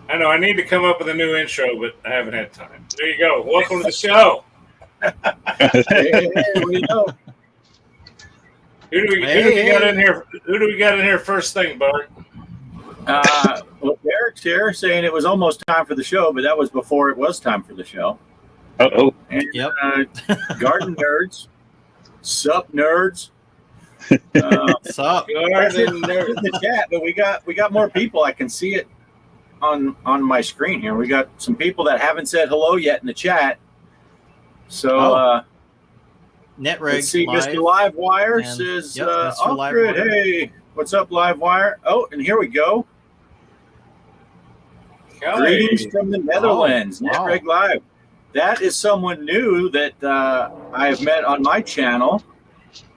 I know I need to come up with a new intro, but I haven't had time. There you go. Welcome to the show. Hey, what do you know? Who do we got in here? Who do we got in here first thing, Bart? Well, Derek's here saying it was almost time for the show, but that was before it was time for the show. Uh-oh. And, Yep. Garden nerds, sup nerds. What's up? Garden In nerd. the chat, but we got more people. I can see it on my screen here. We got some people that haven't said hello yet in the chat. So Netreg let's see. live. Mr. Livewire And- says, yep, Mr. Alfred, Livewire. hey, what's up, Livewire? Oh, and here we go. Kelly. Greetings from the Netherlands, wow. Netreg Live. That is someone new that I have met on my channel,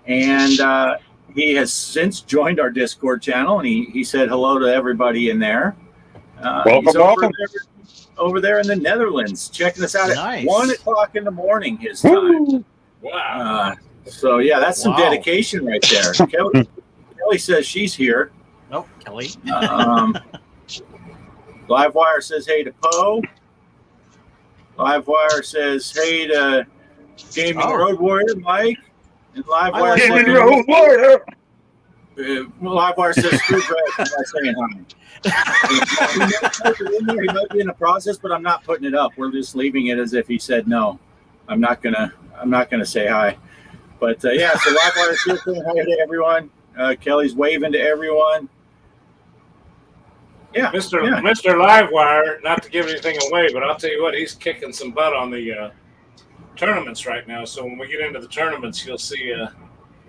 and he has since joined our Discord channel, and he said hello to everybody in there. He's Welcome. over there in the Netherlands, checking us out Nice. at 1 o'clock in the morning his time. Woo. Wow. So yeah, that's some Wow. dedication right there. Kelly says she's here. Nope, Kelly. Livewire says hey to Poe. Livewire says hey to Gaming Oh. Road Warrior Mike. And Livewire like says, Gaming Road Warrior. Livewire says screw Brett. I'm not saying hi. He might be in the process, but I'm not putting it up. We're just leaving it as if he said no. I'm not gonna say hi. But yeah, so Livewire still saying hi to everyone. Kelly's waving to everyone. Yeah, Mr. yeah. Mr. Livewire, not to give anything away, but I'll tell you what, he's kicking some butt on the tournaments right now. So when we get into the tournaments, you'll see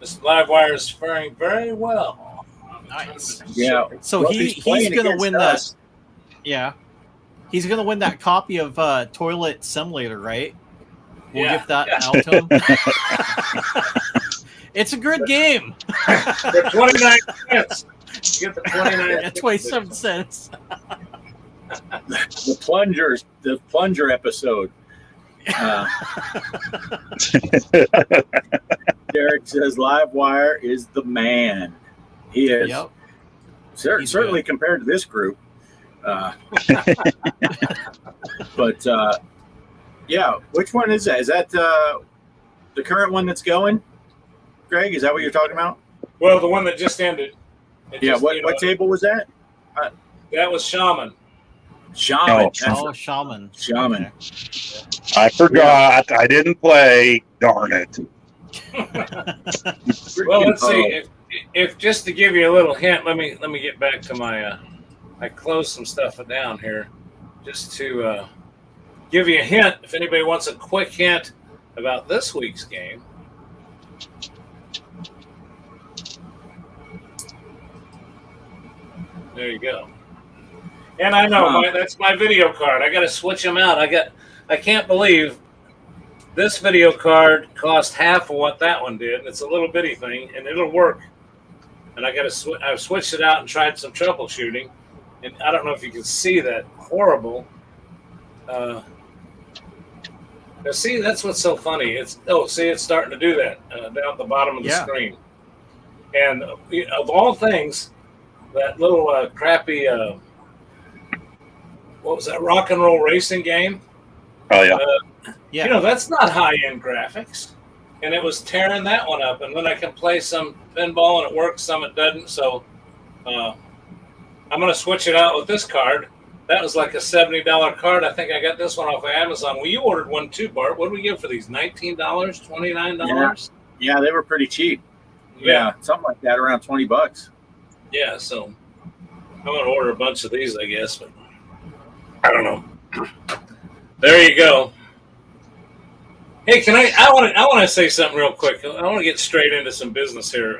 Mr. Livewire is faring very well. Nice. Yeah. So Well, he's playing gonna against win us. Yeah. He's gonna win that copy of Toilet Simulator, right? We'll Yeah. give that out to him. It's a good game. For 29 cents. You get the 29 Yeah, 27 cents. The plunger episode. Derek says Livewire is the man. He is. Yep. He's Certainly good. compared to this group. But yeah, which one is that? Is that the current one that's going? Greg, is that what you're talking about? Well, the one that just ended. It Yeah. just, What you know, what table was that? That was Shaman. Shaman. Oh. That's Oh, right. Shaman. Shaman. I forgot. I didn't play. Darn it. Well, let's see. If just to give you a little hint, let me get back to my. I closed some stuff down here, just to give you a hint. If anybody wants a quick hint about this week's game. There you go. And I know that's my video card. I got to switch them out. I can't believe this video card cost half of what that one did. It's a little bitty thing, and it'll work. And I've switched it out and tried some troubleshooting, and I don't know if you can see that horrible. Now see, that's what's so funny. It's starting to do that down at the bottom of the screen. And of all things, that little crappy what was that, rock and roll racing game? Oh, yeah. Yeah. You know, that's not high-end graphics. And it was tearing that one up. And then I can play some pinball and it works, some it doesn't. So I'm going to switch it out with this card. That was like a $70 card. I think I got this one off of Amazon. Well, you ordered one too, Bart. What did we get for these? $19? $29? Yeah, they were pretty cheap. Yeah, something like that, around $20. Yeah, so I'm going to order a bunch of these, I guess. But I don't know. There you go. Hey, I want to say something real quick. I want to get straight into some business here.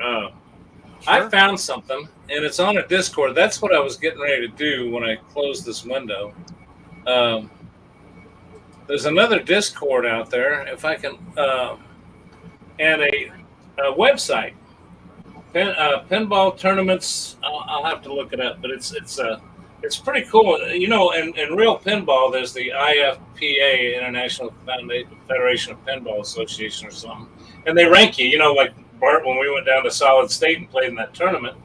I found something, and it's on a Discord. That's what I was getting ready to do when I closed this window. There's another Discord out there, if I can, and a website. Pinball tournaments. I'll have to look it up, but it's pretty cool. You know, in real pinball, there's the IFPA, International Federation of Pinball Association, or something, and they rank you. You know, like Bart, when we went down to Solid State and played in that tournament,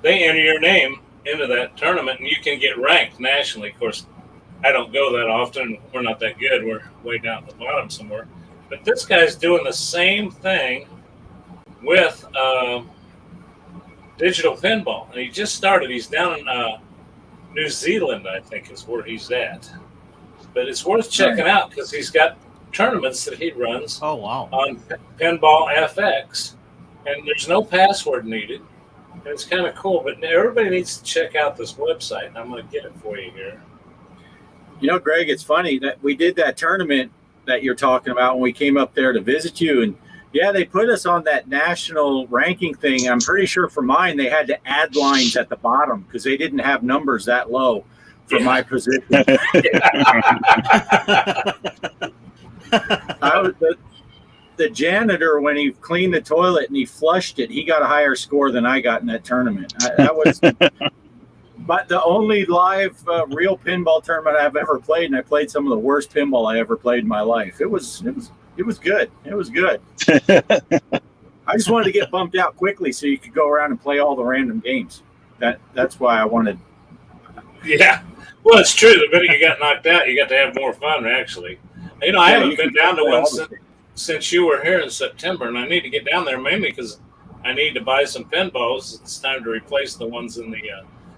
they enter your name into that tournament, and you can get ranked nationally. Of course, I don't go that often. We're not that good. We're way down at the bottom somewhere. But this guy's doing the same thing with digital pinball, and he just started. He's down in New Zealand, I think, is where he's at. But it's worth checking out because he's got tournaments that he runs Oh wow. on Pinball FX, and there's no password needed. And it's kind of cool, but everybody needs to check out this website, and I'm going to get it for you here. You know, Greg, it's funny that we did that tournament that you're talking about when we came up there to visit you. And yeah, they put us on that national ranking thing. I'm pretty sure for mine, they had to add lines at the bottom because they didn't have numbers that low for my position. The janitor, when he cleaned the toilet and he flushed it, he got a higher score than I got in that tournament. That was, but the only live real pinball tournament I've ever played, and I played some of the worst pinball I ever played in my life. It was good. It was good. I just wanted to get bumped out quickly so you could go around and play all the random games. That's why I wanted. Yeah, well, it's true. The minute you got knocked out, you got to have more fun. Actually, you know, I haven't been down to one since you were here in September, and I need to get down there mainly because I need to buy some pinballs. It's time to replace the ones in the.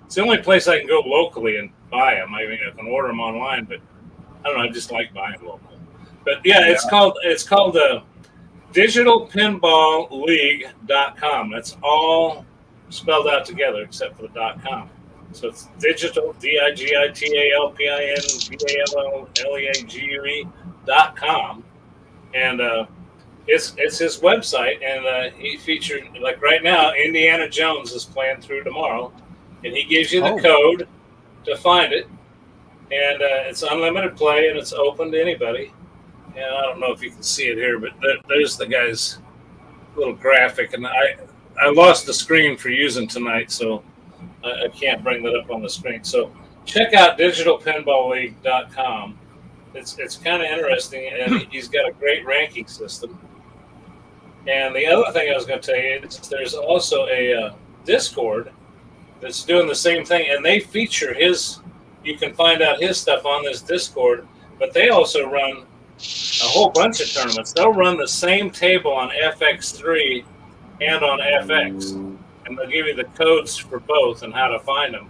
It's the only place I can go locally and buy them. I mean, I can order them online, but I don't know. I just like buying local. But yeah, it's called digitalpinballleague.com. That's all spelled out together except for the .com. So it's digital, digitalpinballleague.com. And it's his website, and he featured, like right now, Indiana Jones is playing through tomorrow, and he gives you the code to find it, and it's unlimited play, and it's open to anybody. And I don't know if you can see it here, but there's the guy's little graphic, and I lost the screen for using tonight, so I can't bring that up on the screen. So check out digitalpinballleague.com. It's kind of interesting, and he's got a great ranking system. And the other thing I was going to tell you is there's also a Discord that's doing the same thing, and they feature his. You can find out his stuff on this Discord, but they also run a whole bunch of tournaments. They'll run the same table on FX3 and on FX, and they'll give you the codes for both and how to find them,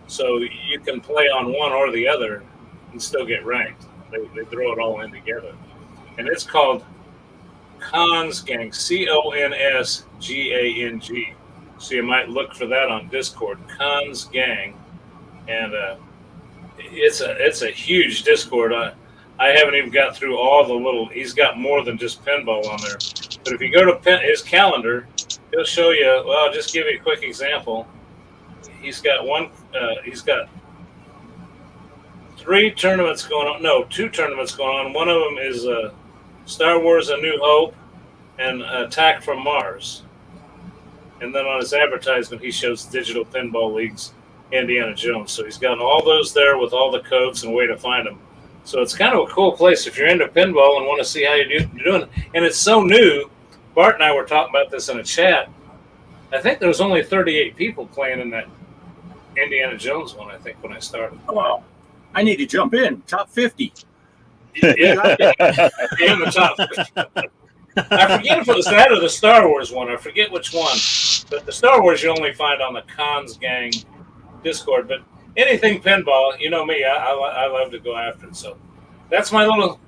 so you can play on one or the other and still get ranked. They throw it all in together. And it's called Cons Gang, CONSGANG. So you might look for that on Discord, Cons Gang. And it's a huge Discord. I haven't even got through all the little, he's got more than just pinball on there. But if you go to his calendar, he'll show you, well, I'll just give you a quick example. He's got two tournaments going on. One of them is Star Wars A New Hope and Attack from Mars. And then on his advertisement, he shows Digital Pinball League's Indiana Jones. So he's got all those there with all the codes and a way to find them. So it's kind of a cool place if you're into pinball and want to see how you're doing. And it's so new. Bart and I were talking about this in a chat. I think there was only 38 people playing in that Indiana Jones one, I think, when I started. Wow. I need to jump in. Top 50. Yeah, in the top 50. I forget if it was that or the Star Wars one. I forget which one. But the Star Wars you only find on the Cons Gang Discord. But anything pinball, you know me, I love to go after it. So that's my little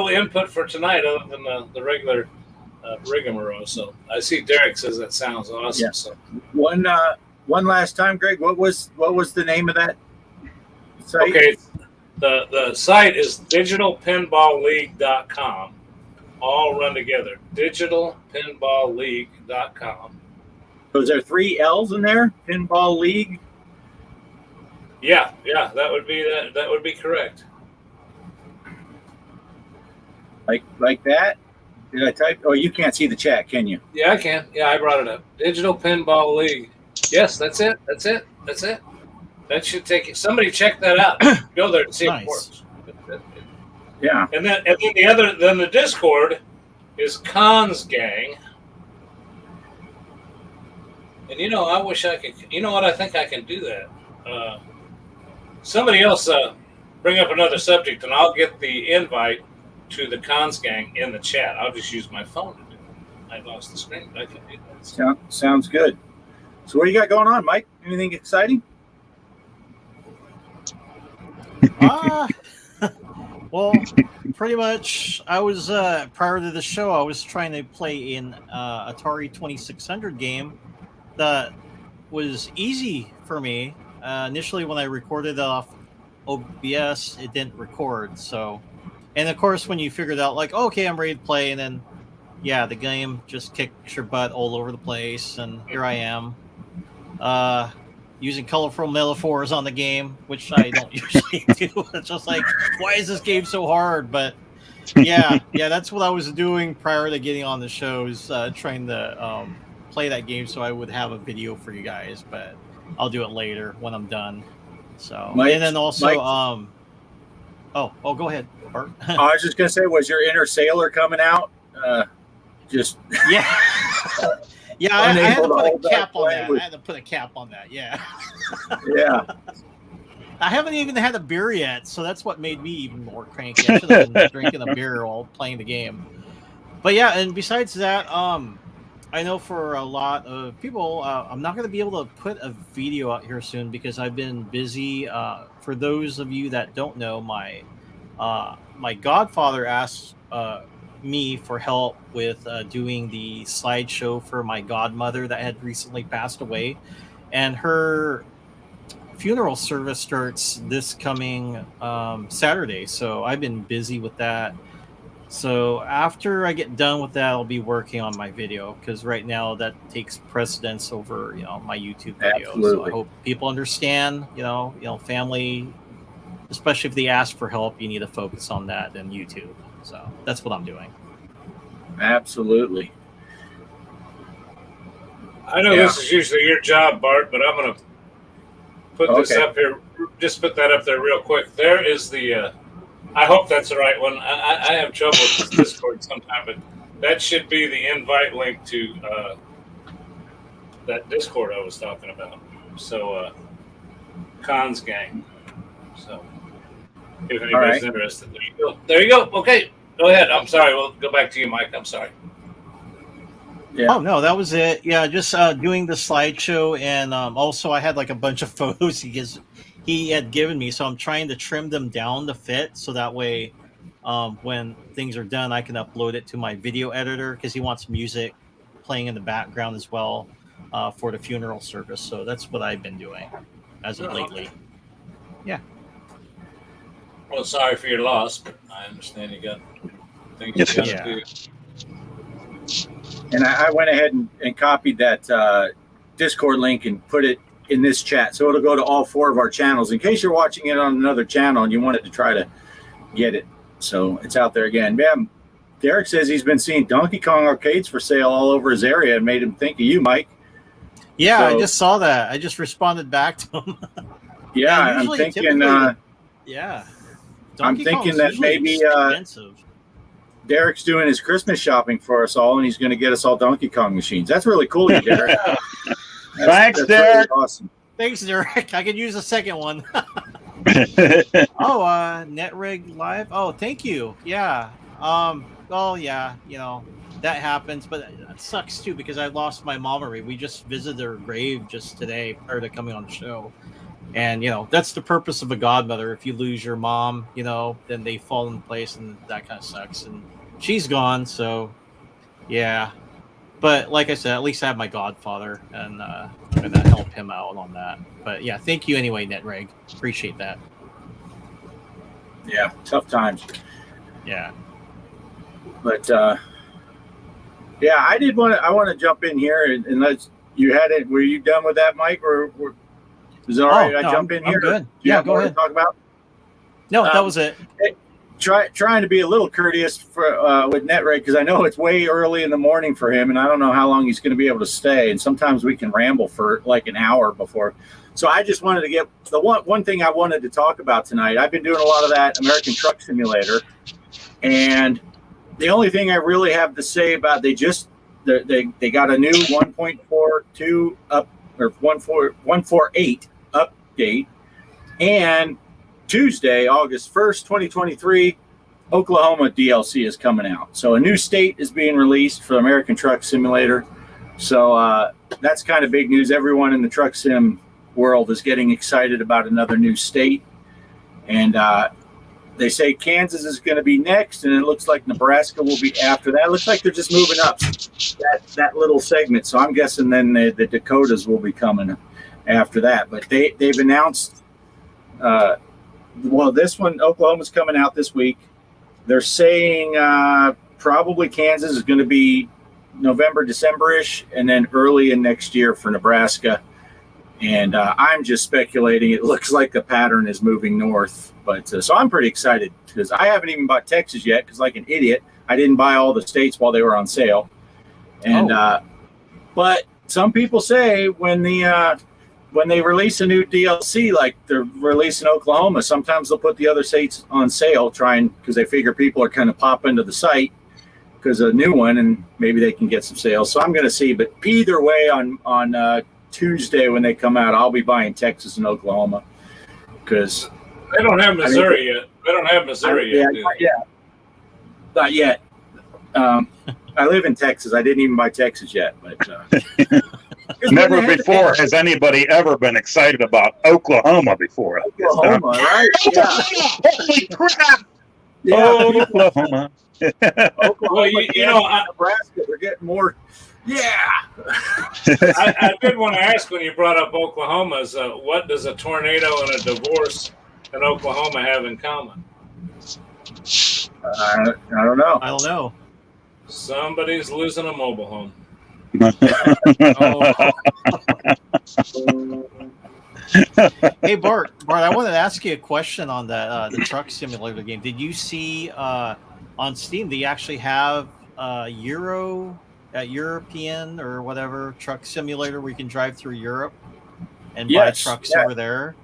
input for tonight, other than the regular rigmarole. So I see Derek says that sounds awesome. Yeah. So One last time, Greg. What was the name of that site? okay, the site is digitalpinballleague.com. All run together. Digitalpinballleague.com. So is there 3 L's in there? Pinball League. Yeah, that would be that would be correct. Like that? Did I type? Oh, you can't see the chat, can you? Yeah, I can. Yeah, I brought it up. Digital Pinball League. Yes, that's it. That should take it. Somebody check that out. Go there to see if it works. Yeah. And then the Discord is Cons Gang. And I wish I could. You know what? I think I can do that. Somebody else bring up another subject, and I'll get the invite to the Cons Gang in the chat. I'll just use my phone to do it. I lost the screen, but I can do that. Sounds good. So what do you got going on, Mike? Anything exciting? Well, pretty much. I was prior to the show, I was trying to play in Atari 2600 game that was easy for me. Initially, when I recorded off OBS, it didn't record. So, and of course, when you figured out like, okay, I'm ready to play, and then yeah, the game just kicks your butt all over the place, and here I am. Using colorful metaphors on the game, which I don't usually do. It's just like, why is this game so hard? But yeah, that's what I was doing prior to getting on the shows, trying to play that game so I would have a video for you guys. But I'll do it later when I'm done. So, Mike, and then also, Mike, oh, go ahead, Bart. I was just gonna say, was your inner sailor coming out? Just Yeah. Yeah, I had to unable to put a hold that cap on play that. with- I had to put a cap on that. Yeah. yeah. I haven't even had a beer yet, so that's what made me even more cranky. I should have been drinking a beer while playing the game. But yeah, and besides that, I know for a lot of people, I'm not going to be able to put a video out here soon because I've been busy. For those of you that don't know, my godfather asked me for help with doing the slideshow for my godmother that had recently passed away, and her funeral service starts this coming Saturday. So I've been busy with that. So after I get done with that, I'll be working on my video because right now that takes precedence over my YouTube video. So Absolutely. I hope people understand. Family, especially if they ask for help, you need to focus on that than YouTube. So that's what I'm doing. Absolutely. I know this is usually your job, Bart, but I'm going to put this Okay. up here. Just put that up there real quick. There is the. I hope that's the right one. I have trouble with this Discord sometimes, but that should be the invite link to that Discord I was talking about. So, Cons Gang. So, if anybody's interested, there you go. There you go. Okay, go ahead. I'm sorry. We'll go back to you, Mike. I'm sorry. Yeah. Oh no, that was it. Yeah, just doing the slideshow, and also I had like a bunch of photos he had given me, so I'm trying to trim them down to fit, so that way, when things are done, I can upload it to my video editor because he wants music playing in the background as well for the funeral service. So that's what I've been doing as of lately. Yeah. Well, sorry for your loss, but I understand you got things you got to do. And I went ahead and copied that Discord link and put it in this chat. So it'll go to all 4 of our channels in case you're watching it on another channel and you wanted to try to get it. So it's out there again. Yeah, Derek says he's been seeing Donkey Kong arcades for sale all over his area and made him think of you, Mike. Yeah, So- I just saw that. I just responded back to him. Yeah, Yeah, I'm usually, thinking typically- Yeah. I'm Donkey thinking Kong's that usually maybe, expensive. Derek's doing his Christmas shopping for us all and he's going to get us all Donkey Kong machines. That's really cool, you Derek. Thanks, really Derek. awesome. Thanks, Derek. I could use a second one. Netreg Live. Oh, thank you. Yeah. Oh, yeah. That happens, but it sucks too because I lost my mom already. We just visited her grave just today prior to coming on the show, and that's the purpose of a godmother. If you lose your mom, then they fall in place, and that kind of sucks. And she's gone, so yeah. But like I said, at least I have my godfather, and I'm gonna help him out on that. But yeah, thank you anyway, Netreg. Appreciate that. Yeah, tough times. Yeah. But yeah, I want to jump in here and let's. You had it. Were you done with that, Mike? Or is it all right? I jump in I'm here. good. Do you Yeah, have go more ahead. to talk about? No, that was it. Trying to be a little courteous for with Netreg because I know it's way early in the morning for him, and I don't know how long he's going to be able to stay. And sometimes we can ramble for like an hour before. So I just wanted to get the one thing I wanted to talk about tonight. I've been doing a lot of that American Truck Simulator, and the only thing I really have to say about they got a new 1.42 up or 1.48 update, and Tuesday, August 1st, 2023, Oklahoma DLC is coming out. So a new state is being released for American Truck Simulator. So that's kind of big news. Everyone in the truck sim world is getting excited about another new state. And they say Kansas is going to be next, and it looks like Nebraska will be after that. It looks like they're just moving up that little segment. So I'm guessing then the Dakotas will be coming after that. But they've announced, this one, Oklahoma's coming out this week. They're saying probably Kansas is going to be November, December-ish, and then early in next year for Nebraska. And I'm just speculating. It looks like the pattern is moving north. But so I'm pretty excited because I haven't even bought Texas yet because, like an idiot, I didn't buy all the states while they were on sale. And but some people say when they release a new DLC, like they're releasing Oklahoma, sometimes they'll put the other states on sale, because they figure people are kind of pop into the site because of a new one, and maybe they can get some sales. So I'm going to see. But either way, on Tuesday when they come out, I'll be buying Texas and Oklahoma because they don't have Missouri yet. They don't have Missouri yet. Not yet. I live in Texas. I didn't even buy Texas yet, but never before has anybody ever been excited about Oklahoma before. Oklahoma, right? Yeah. Holy crap! Yeah. Oklahoma. Oklahoma, Well, you know, Nebraska, they're getting more. Yeah. I did want to ask when you brought up Oklahoma, what does a tornado and a divorce in Oklahoma have in common? I don't know. I don't know. Somebody's losing a mobile home. Hey Bart, I wanted to ask you a question on the truck simulator game. Did you see on Steam they actually have European or whatever truck simulator where you can drive through Europe and buy trucks over there?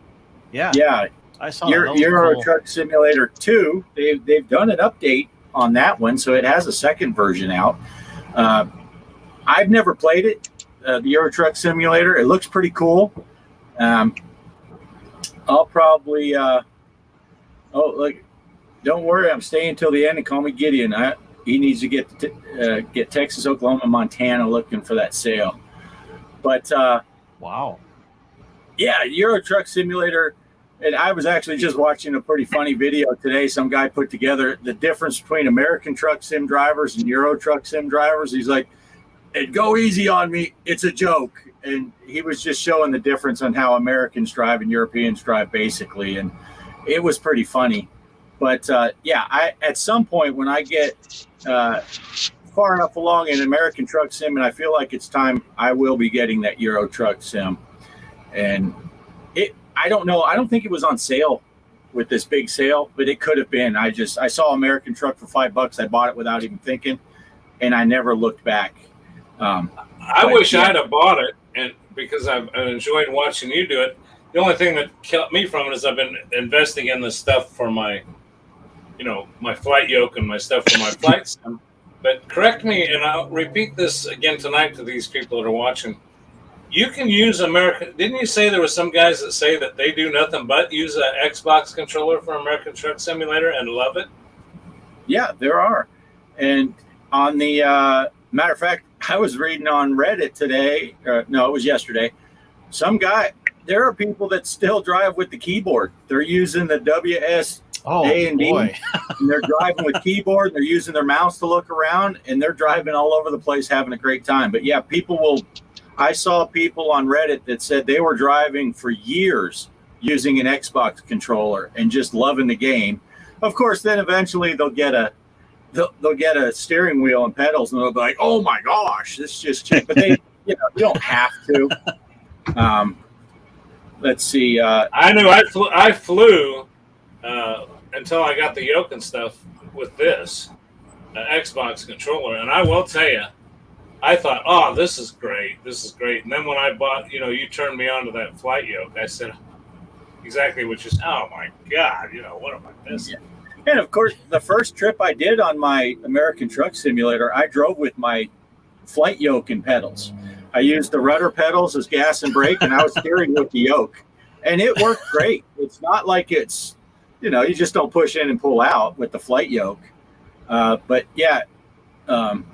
Yeah, I saw Euro Truck Simulator 2. They've done an update on that one, so it has a second version out. I've never played it, the Euro Truck Simulator. It looks pretty cool. I'll probably don't worry, I'm staying till the end and call me Gideon. He needs to get Texas, Oklahoma, Montana looking for that sale. But wow. Yeah, Euro Truck Simulator. And I was actually just watching a pretty funny video today. Some guy put together the difference between American truck sim drivers and Euro Truck Sim drivers. He's like, "It'd go easy on me. It's a joke." And he was just showing the difference on how Americans drive and Europeans drive, basically. And it was pretty funny. But at some point when I get far enough along in American Truck Sim, and I feel like it's time, I will be getting that Euro Truck Sim. And I don't know. I don't think it was on sale with this big sale, but it could have been. I saw American Truck for $5. I bought it without even thinking, and I never looked back. I wish I'd have bought it, and because I've enjoyed watching you do it. The only thing that kept me from it is I've been investing in the stuff for my flight yoke and my stuff for my flight sim. But correct me, and I'll repeat this again tonight to these people that are watching. You can use American. Didn't you say there were some guys that say that they do nothing but use an Xbox controller for American Truck Simulator and love it? Yeah, there are. And on the matter of fact, I was reading on Reddit today. No, it was yesterday. There are people that still drive with the keyboard. They're using the WS A and D, and they're driving with keyboard. They're using their mouse to look around, and they're driving all over the place, having a great time. But yeah, I saw people on Reddit that said they were driving for years using an Xbox controller and just loving the game. Of course, then eventually they'll get a steering wheel and pedals, and they'll be like, "Oh my gosh, this just changed." But they, you don't have to. Let's see. I knew I flew until I got the yoke and stuff with this Xbox controller, and I will tell you, I thought, "Oh, this is great. This is great." And then when I bought, you turned me on to that flight yoke. I said, exactly what you said. Oh my God, what am I missing? Yeah. And of course, the first trip I did on my American Truck Simulator, I drove with my flight yoke and pedals. I used the rudder pedals as gas and brake, and I was steering with the yoke, and it worked great. It's not like it's you just don't push in and pull out with the flight yoke. But yeah, Livewire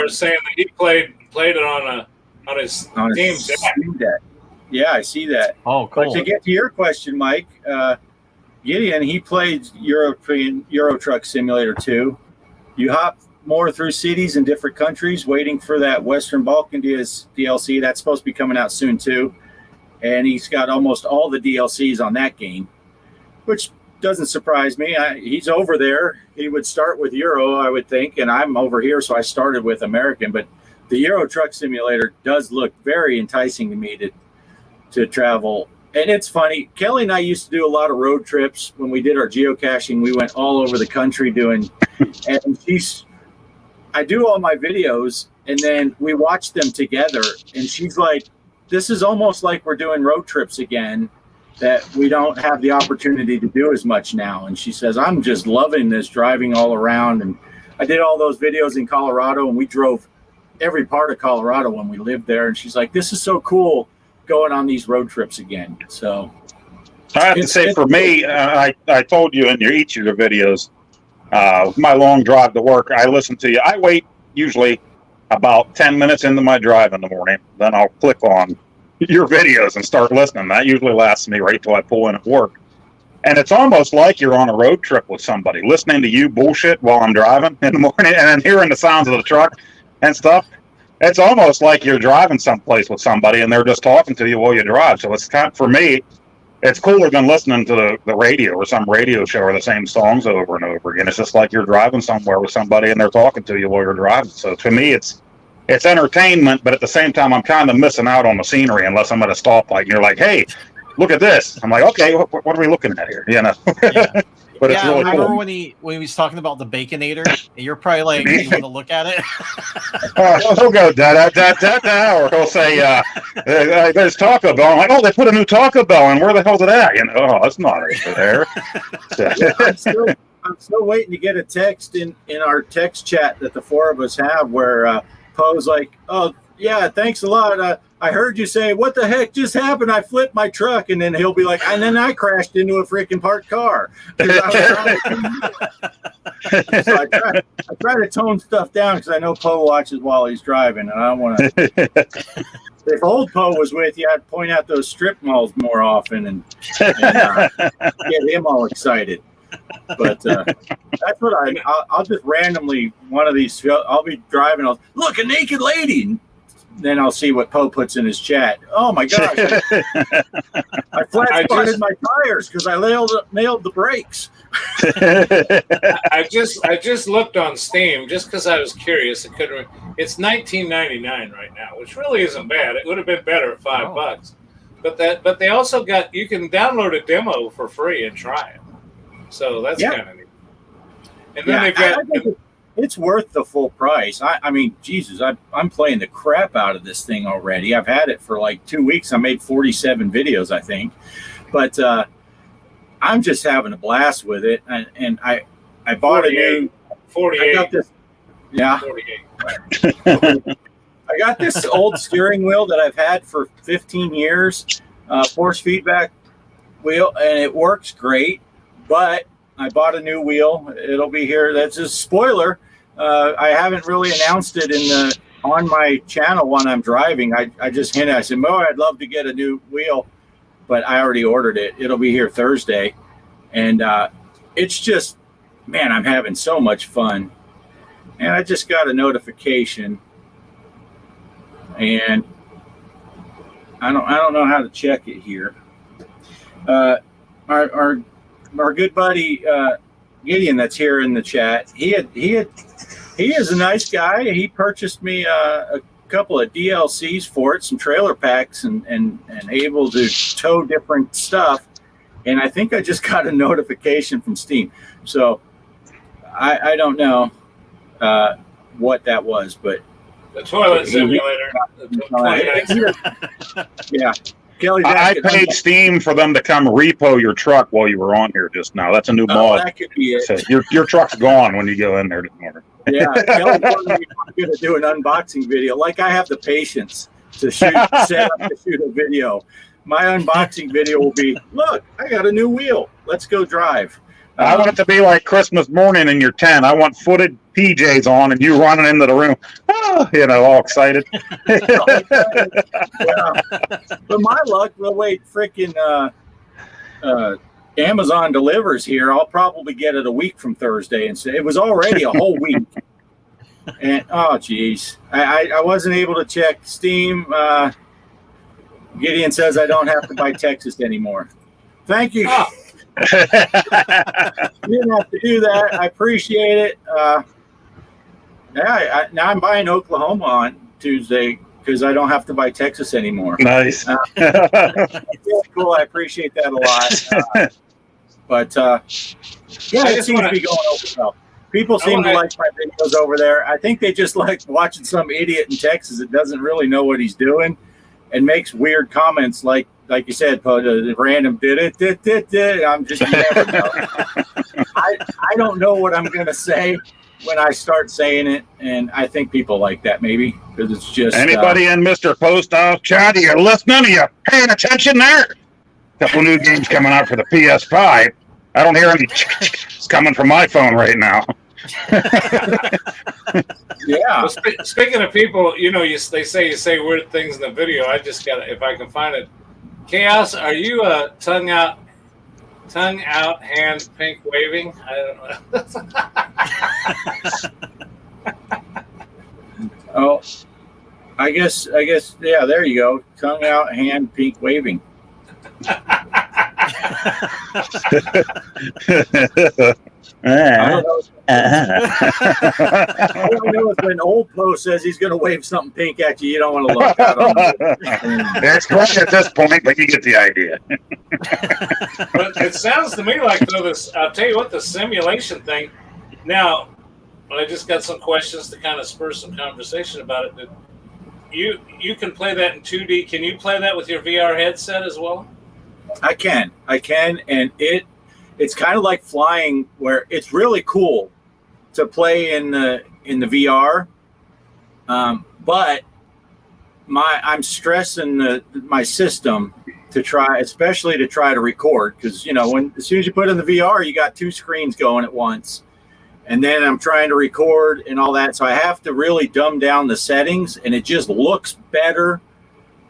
is saying that he played it on his game deck. Yeah, I see that. Oh, cool. But to get to your question, Mike, Gideon, he played Euro Truck Simulator 2. You hop more through cities in different countries, waiting for that Western Balkan DLC. That's supposed to be coming out soon too. And he's got almost all the DLCs on that game, which doesn't surprise me. He's over there. He would start with Euro, I would think, and I'm over here, so I started with American. But the Euro Truck Simulator does look very enticing to me to travel. And it's funny, Kelly and I used to do a lot of road trips when we did our geocaching. We went all over the country doing, and I do all my videos, and then we watch them together, and she's like, this is almost like we're doing road trips again, that we don't have the opportunity to do as much now. And she says, I'm just loving this, driving all around. And I did all those videos in Colorado, and we drove every part of Colorado when we lived there. And she's like, this is so cool going on these road trips again. So I have to say, for me, I told you in each of your videos, my long drive to work, I listen to you. I wait usually about 10 minutes into my drive in the morning. Then I'll click on your videos and start listening. That usually lasts me right till I pull in at work. And it's almost like you're on a road trip with somebody, listening to you bullshit while I'm driving in the morning and then hearing the sounds of the truck and stuff. It's almost like you're driving someplace with somebody and they're just talking to you while you drive. So it's kind of, for me, it's cooler than listening to the radio or some radio show or the same songs over and over again. It's just like you're driving somewhere with somebody and they're talking to you while you're driving. So to me, it's entertainment, but at the same time, I'm kind of missing out on the scenery unless I'm at a stoplight and you're like, hey, look at this. I'm like, okay, what are we looking at here? You know? Yeah. But it's really I remember cool. when he was talking about the Baconator, and you're probably like, you want to look at it? He'll go da-da-da-da-da, or he'll say, there's Taco Bell. I'm like, oh, they put a new Taco Bell in. Where the hell's it at? You know, oh, it's not over there. Yeah, I'm still waiting to get a text in our text chat that the four of us have where Poe's like, oh, yeah, thanks a lot. I heard you say, what the heck just happened? I flipped my truck. And then he'll be like, and then I crashed into a freaking parked car. So I try to tone stuff down because I know Poe watches while he's driving. And I don't want to. If old Poe was with you, I'd point out those strip malls more often and get him all excited. But that's what I'll just randomly, one of these, I'll be driving, look, a naked lady. Then I'll see what Poe puts in his chat. Oh my gosh! I flat spotted my tires because I nailed the brakes. I just looked on Steam just because I was curious. It's $19.99 right now, which really isn't bad. It would have been better at $5, but they also got, you can download a demo for free and try it. So that's kind of neat. And then they've got. It's worth the full price. I mean, Jesus, I'm playing the crap out of this thing already. I've had it for like 2 weeks. I made 47 videos, I think. But I'm just having a blast with it. And I bought 48, a new... 48. I got this, 48. I got this old steering wheel that I've had for 15 years, force feedback wheel, and it works great. But I bought a new wheel. It'll be here. That's a spoiler. I haven't really announced it on my channel when I'm driving. I just hinted. I said, Mo, I'd love to get a new wheel, but I already ordered it. It'll be here Thursday. And it's just, man, I'm having so much fun. And I just got a notification. And I don't know how to check it here. Our good buddy Gideon, that's here in the chat. He is a nice guy. He purchased me a couple of DLCs for it, some trailer packs, and able to tow different stuff. And I think I just got a notification from Steam. So I don't know what that was, but the toilet simulator. Yeah. Kelly, I paid Steam for them to come repo your truck while you were on here just now. That's a new mod. That could be it. So your truck's gone when you go in there tomorrow. Yeah, Kelly told me I'm going to do an unboxing video. Like I have the patience to set up to shoot a video. my unboxing video will be, look, I got a new wheel. Let's go drive. I want it to be like Christmas morning in your tent. I want footed PJs on and you running into the room, all excited. Yeah. But my luck, the way freaking Amazon delivers here, I'll probably get it a week from Thursday. And so it was already a whole week. And oh, geez, I wasn't able to check Steam. Gideon says I don't have to buy Texas anymore. Thank you. Oh. You didn't have to do that. I appreciate it. Now I'm buying Oklahoma on Tuesday because I don't have to buy Texas anymore. Nice. Cool. I appreciate that a lot. But yeah, it seems to be going over well. People seem to like my videos over there. I think they just like watching some idiot in Texas that doesn't really know what he's doing and makes weird comments like you said, random did it. I'm just, you never know. I don't know what I'm going to say when I start saying it, and I think people like that maybe because it's just anybody in Mr. Post Off chat, are you listening? Are you paying attention there? Couple new games coming out for the PS5. I don't hear any it's coming from my phone right now. Yeah. Well, speaking of people, they say you say weird things in the video. I just got to, if I can find it. Chaos, are you tongue out, hand pink waving? I don't know. Oh, I guess, yeah, there you go. Tongue out, hand pink waving. I don't know. All I know is when Old Post says he's going to wave something pink at you, you don't want to look at him. It's great at this point, but you get the idea. But it sounds to me like, though, I'll tell you what, the simulation thing. Now, I just got some questions to kind of spur some conversation about it. But you can play that in 2D. Can you play that with your VR headset as well? I can, and it's kind of like flying, where it's really cool to play in the VR. But I'm stressing my system to try, especially to try to record, because as soon as you put it in the VR, you got two screens going at once, and then I'm trying to record and all that. So I have to really dumb down the settings, and it just looks better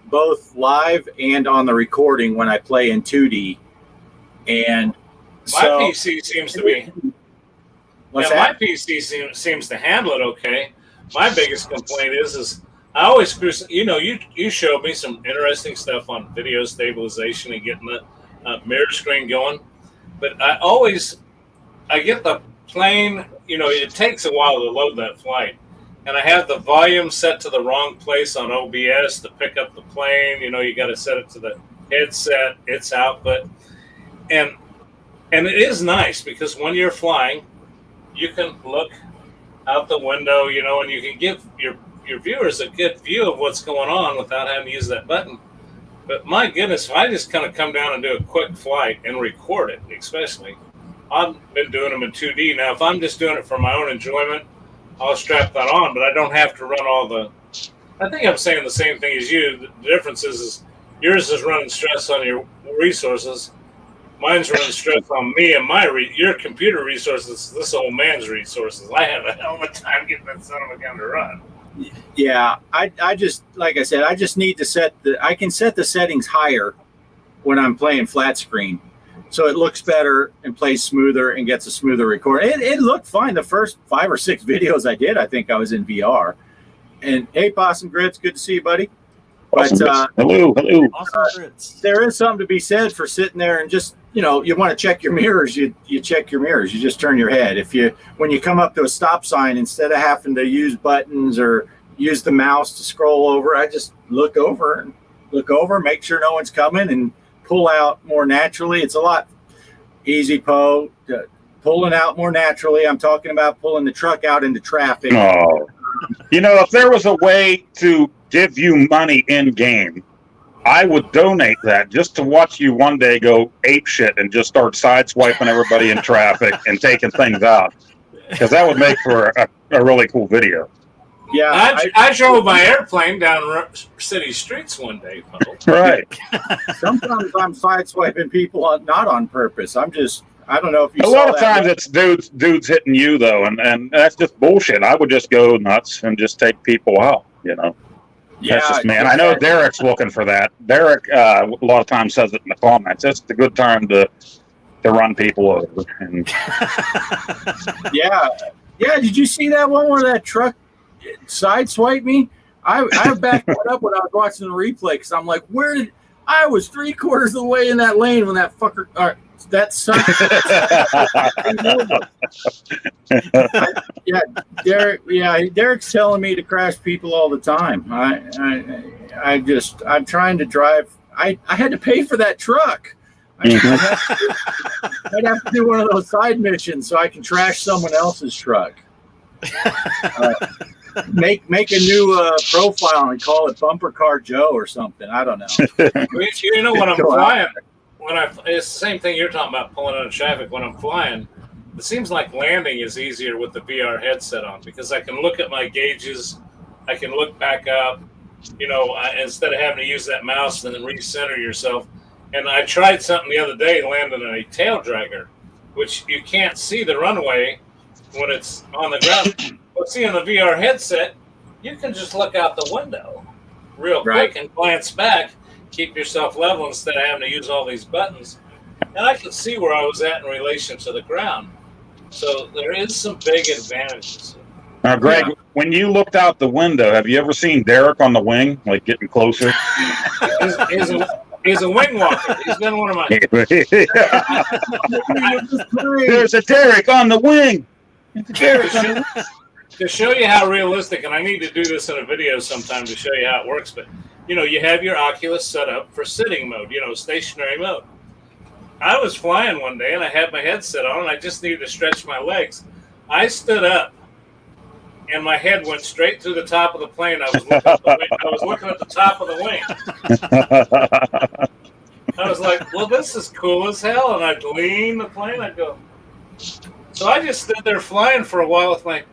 both live and on the recording when I play in 2D. And my PC seems to be. My PC seems to handle it okay. My biggest complaint is I always screw. You showed me some interesting stuff on video stabilization and getting the mirror screen going, but I get the plane. It takes a while to load that flight, and I have the volume set to the wrong place on OBS to pick up the plane. You got to set it to the headset, its output, and it is nice because when you're flying, you can look out the window, and you can give your viewers a good view of what's going on without having to use that button. But my goodness, if I just kind of come down and do a quick flight and record it, especially, I've been doing them in 2D. Now, if I'm just doing it for my own enjoyment, I'll strap that on, but I don't have to run all the... I think I'm saying the same thing as you. The difference is yours is running stress on your resources. Mine's running stress on me and your computer resources. This old man's resources. I have a hell of a time getting that son of a gun to run. Yeah, I just, like I said, I just need to I can set the settings higher when I'm playing flat screen, so it looks better and plays smoother and gets a smoother record. It looked fine the first 5 or 6 videos I did. I think I was in VR. And hey, Possum Grits, good to see you, buddy. But hello. There is something to be said for sitting there and just, you want to check your mirrors. You check your mirrors. You just turn your head. When you come up to a stop sign, instead of having to use buttons or use the mouse to scroll over, I just look over, make sure no one's coming, and pull out more naturally. It's a lot easy, pulling out more naturally. I'm talking about pulling the truck out into traffic. Oh, if there was a way to give you money in game, I would donate that just to watch you one day go ape shit and just start sideswiping everybody in traffic and taking things out, because that would make for a really cool video. Yeah, I drove my airplane down city streets one day, Poe. Right. sometimes I'm sideswiping people not on purpose. I don't know if you A saw lot of that. times it's dudes hitting you though, and that's just bullshit. I would just go nuts and just take people out. That's just man. I know Derek's looking for that. Derek a lot of times says it in the comments. It's a good time to run people over. And Yeah. Did you see that one where that truck sideswiped me? I backed it up when I was watching the replay because I'm like, I was 3/4 of the way in that lane when that fucker. That sucked. Derek's telling me to crash people all the time. I'm trying to drive. I had to pay for that truck. I'd have to do one of those side missions so I can trash someone else's truck. Make a new profile and call it Bumper Car Joe or something. I don't know. You know when I'm flying, it's the same thing you're talking about, pulling out of traffic. When I'm flying, it seems like landing is easier with the VR headset on because I can look at my gauges, I can look back up, instead of having to use that mouse and then recenter yourself. And I tried something the other day, landing on a tail dragger, which you can't see the runway when it's on the ground. But see, in the VR headset, you can just look out the window real quick and glance back, keep yourself level instead of having to use all these buttons. And I could see where I was at in relation to the ground. So there is some big advantages. Now, Greg, when you looked out the window, have you ever seen Derek on the wing, like getting closer? He's a wing walker. He's been one of my. There's a Derek on the wing. To show you how realistic, and I need to do this in a video sometime to show you how it works, but you have your Oculus set up for sitting mode, stationary mode. I was flying one day and I had my headset on and I just needed to stretch my legs. I stood up and my head went straight through the top of the plane. I was looking at the top of the wing. I was like, well, this is cool as hell. And I'd lean the plane. I'd go. So I just stood there flying for a while with my.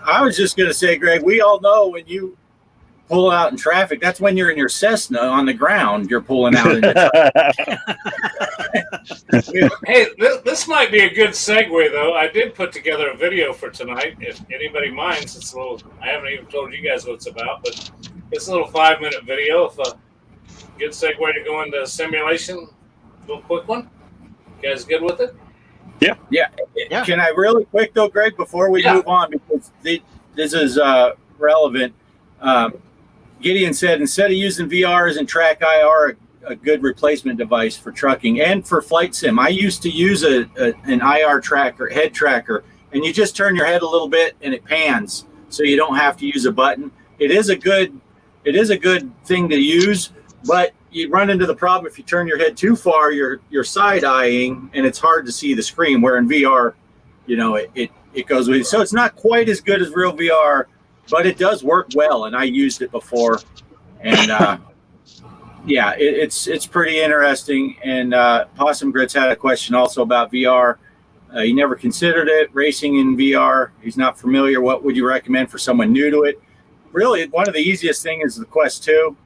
I was just going to say, Greg, we all know when you pull out in traffic, that's when you're in your Cessna on the ground, you're pulling out. Hey, this might be a good segue, though. I did put together a video for tonight. If anybody minds, it's a little. I haven't even told you guys what it's about, but it's a little 5-minute video. If a good segue to go into simulation, a little quick one. You guys good with it? Yeah. Can I really quick though, Greg, before we move on, because this is relevant. Gideon said instead of using VR, isn't Track IR a good replacement device for trucking and for flight sim? I used to use an IR tracker, head tracker, and you just turn your head a little bit and it pans, so you don't have to use a button. It is a good thing to use, but you run into the problem if you turn your head too far, you're side eyeing, and it's hard to see the screen. Where in VR, it goes with you. So it's not quite as good as real VR, but it does work well, and I used it before, and it's pretty interesting. And Possum Grits had a question also about VR. He never considered it, racing in VR. He's not familiar. What would you recommend for someone new to it? Really, one of the easiest things is the Quest 2.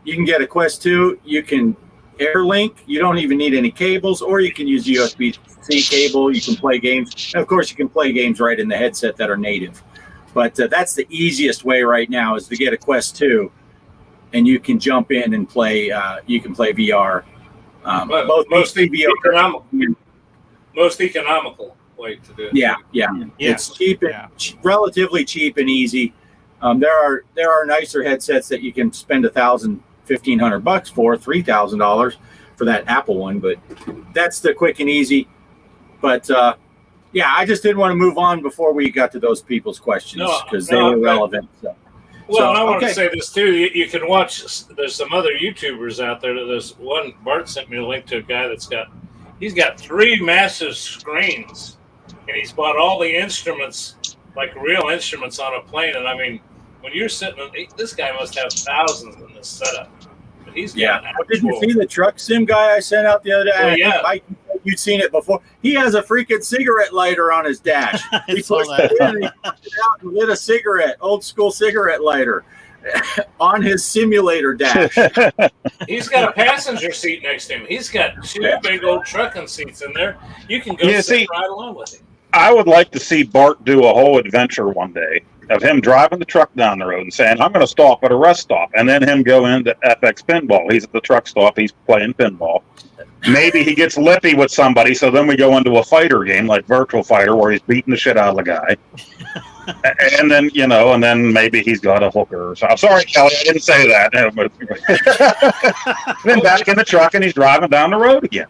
You can get a Quest 2. You can Airlink. You don't even need any cables, or you can use USB-C cable. You can play games. And of course, you can play games right in the headset that are native. But that's the easiest way right now is to get a Quest 2, and you can jump in and play. You can play VR. Most economical way to do it. Yeah. It's cheap, relatively cheap and easy. There are nicer headsets that you can spend $1,500 for, $3,000 for that Apple one, but that's the quick and easy. But I just didn't want to move on before we got to those people's questions because they were relevant. Well, I want to say this too. You can watch. There's some other YouTubers out there. There's one. Bart sent me a link to a guy he's got 3 massive screens, and he's bought all the instruments, like real instruments, on a plane. And I mean, when you're sitting, this guy must have thousands in this setup. But he's got Did you see the truck sim guy I sent out the other day? Well, yeah. Mike you'd seen it before. He has a freaking cigarette lighter on his dash. I He saw pushed it that. in and he pushed it out and lit a cigarette, old school cigarette lighter, on his simulator dash. He's got a passenger seat next to him. He's got two big old trucking seats in there. You can go Yeah, sit see- right along with him. I would like to see Bart do a whole adventure one day of him driving the truck down the road and saying, I'm going to stop at a rest stop, and then him go into FX Pinball. He's at the truck stop. He's playing pinball. Maybe he gets lippy with somebody, so then we go into a fighter game like Virtual Fighter where he's beating the shit out of the guy. And then, and then maybe he's got a hooker or something. Sorry, Kelly, I didn't say that. Then back in the truck and he's driving down the road again.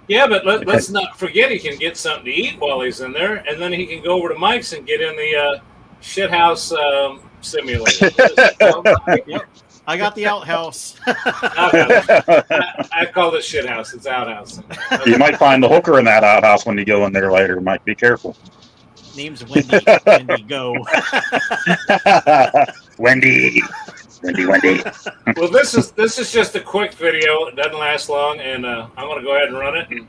Yeah, but let's not forget he can get something to eat while he's in there, and then he can go over to Mike's and get in the shithouse simulator. Yep. I got the outhouse. I call it shithouse. It's outhouse. You might find the hooker in that outhouse when you go in there later. Might be careful. Name's Wendy. Wendy, go. Wendy. Well, this is just a quick video. It doesn't last long, and I'm going to go ahead and run it. And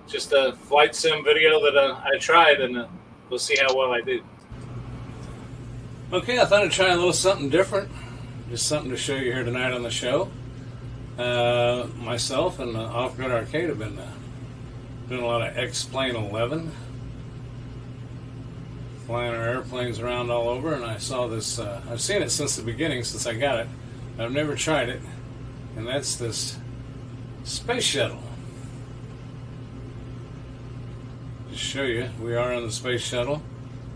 just a flight sim video that I tried, and we'll see how well I do. Okay, I thought I'd try a little something different. Just something to show you here tonight on the show. Myself and Off Grid Arcade have been doing a lot of X-Plane 11. Flying our airplanes around all over, and I saw this. I've seen it since the beginning, since I got it. I've never tried it, and that's this space shuttle. Just show you, we are on the space shuttle.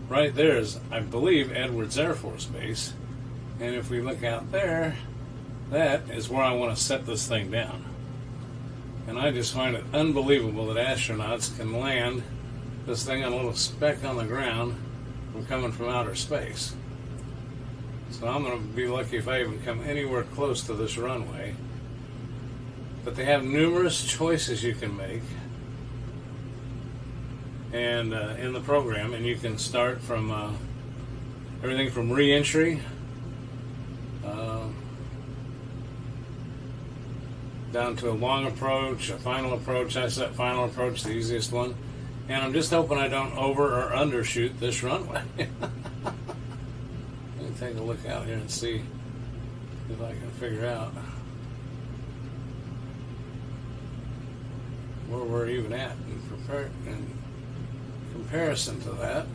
Right there is, I believe, Edwards Air Force Base, and if we look out there, that is where I want to set this thing down. And I just find it unbelievable that astronauts can land this thing on a little speck on the ground from coming from outer space. So I'm going to be lucky if I even come anywhere close to this runway. But they have numerous choices you can make and in the program, and you can start from everything from re-entry down to a long approach, a final approach. I set final approach, the easiest one. And I'm just hoping I don't over or undershoot this runway. Let me take a look out here and see if I can figure out where we're even at in comparison to that.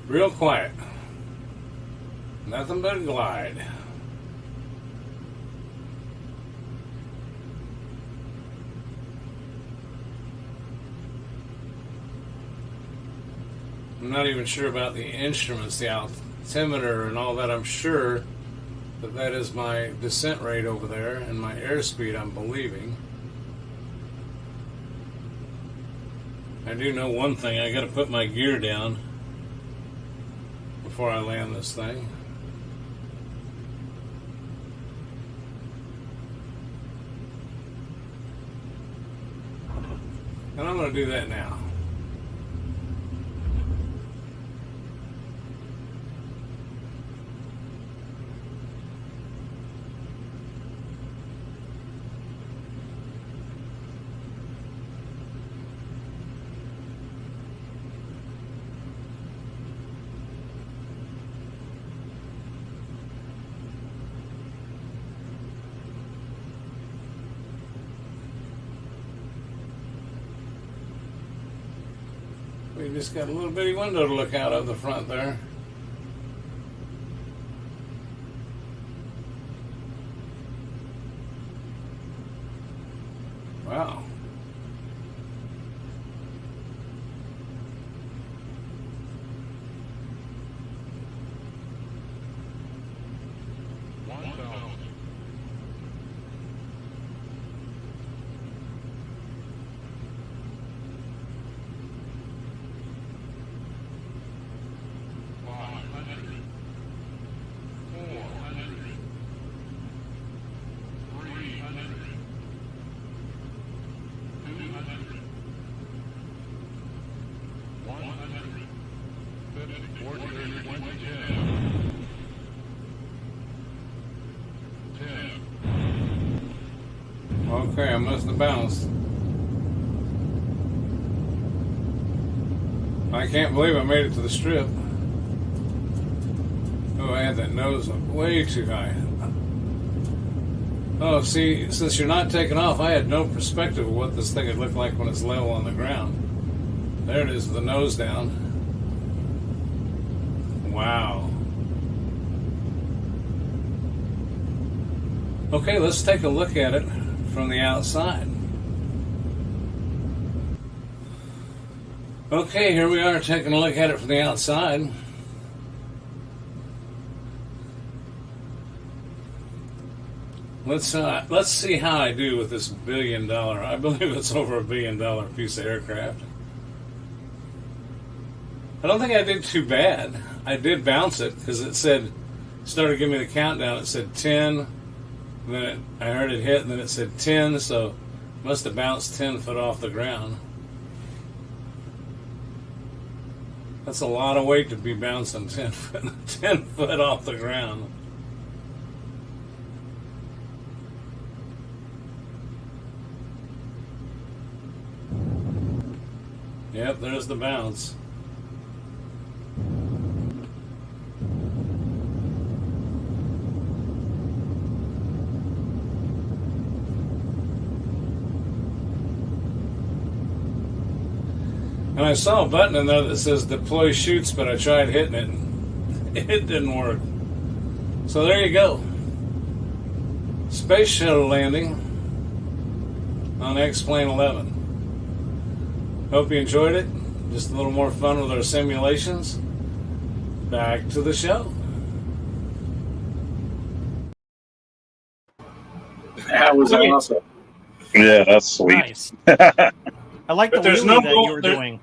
Real quiet. Nothing but glide. I'm not even sure about the instruments, the altimeter and all that. I'm sure that that is my descent rate over there and my airspeed, I'm believing. I do know one thing. I got to put my gear down before I land this thing. And I'm going to do that now. We just got a little bitty window to look out of the front there. Wow. Okay, I must have bounced. I can't believe I made it to the strip. Oh, I had that nose way too high. Oh, see, since you're not taking off, I had no perspective of what this thing would look like when it's level on the ground. There it is, with the nose down. Wow. Okay, let's take a look at it from the outside. Okay, here we are taking a look at it from the outside. Let's see how I do with this $1 billion. I believe it's over $1 billion piece of aircraft. I don't think I did too bad. I did bounce it because it started giving me the countdown. It said 10, then I heard it hit, and then it said 10, so it must have bounced 10 foot off the ground. That's a lot of weight to be bouncing 10 foot off the ground. Yep, there's the bounce. And I saw a button in there that says deploy chutes, but I tried hitting it and it didn't work. So there you go. Space shuttle landing on X-Plane 11. Hope you enjoyed it. Just a little more fun with our simulations. Back to the show. That was awesome. Yeah, that's sweet. Nice. I like the But there's wheelie no that goal- you were there- doing.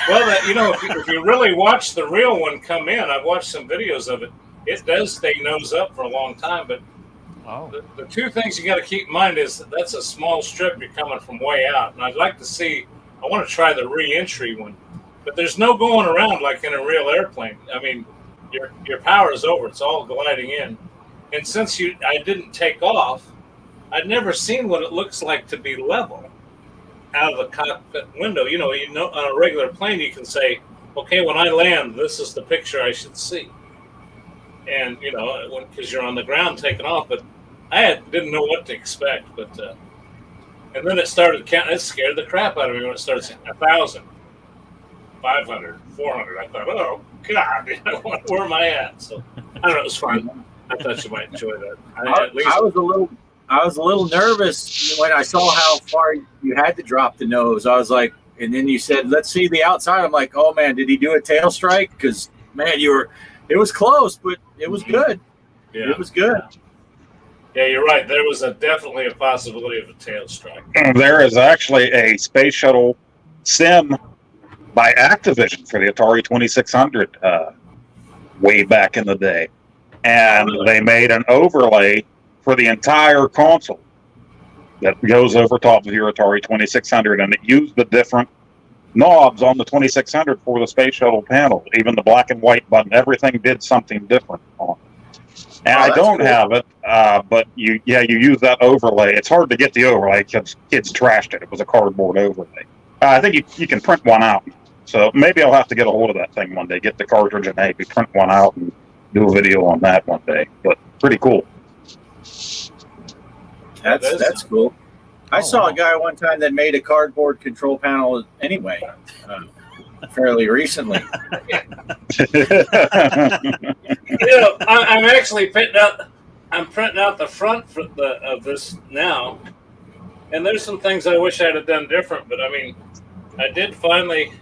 Well, if you really watch the real one come in, I've watched some videos of it. It does stay nose up for a long time, but Oh, the two things you got to keep in mind is that's a small strip you're coming from way out, and I'd like to see. I want to try the re-entry one, but there's no going around like in a real airplane. I mean, your power is over; it's all gliding in. And since I didn't take off, I'd never seen what it looks like to be level out of the cockpit window. You know, on a regular plane, you can say, "Okay, when I land, this is the picture I should see." And because you're on the ground taking off, but I didn't know what to expect. But and then it started counting. It scared the crap out of me when it started saying 1,000, 500, 400. I thought, oh God, where am I at? So I don't know. It was fun. I thought you might enjoy that. I was a little nervous when I saw how far you had to drop the nose. I was like, and then you said, "Let's see the outside." I'm like, "Oh man, did he do a tail strike?" Because man, it was close, but it was good. Yeah. It was good. Yeah, you're right. There was definitely a possibility of a tail strike. There is actually a space shuttle sim by Activision for the Atari 2600 way back in the day. And they made an overlay for the entire console that goes over top of your Atari 2600, and it used the different knobs on the 2600 for the space shuttle panel. Even the black and white button, everything did something different on it. And I don't have it, but you use that overlay. It's hard to get the overlay because kids trashed it. It was a cardboard overlay. I think you can print one out. So maybe I'll have to get a hold of that thing one day, get the cartridge and maybe print one out and do a video on that one day. But pretty cool. That's cool. I saw a guy one time that made a cardboard control panel anyway, fairly recently. I'm actually printing out. I'm printing out the front of this now, and there's some things I wish I'd have done different. But I mean, I did finally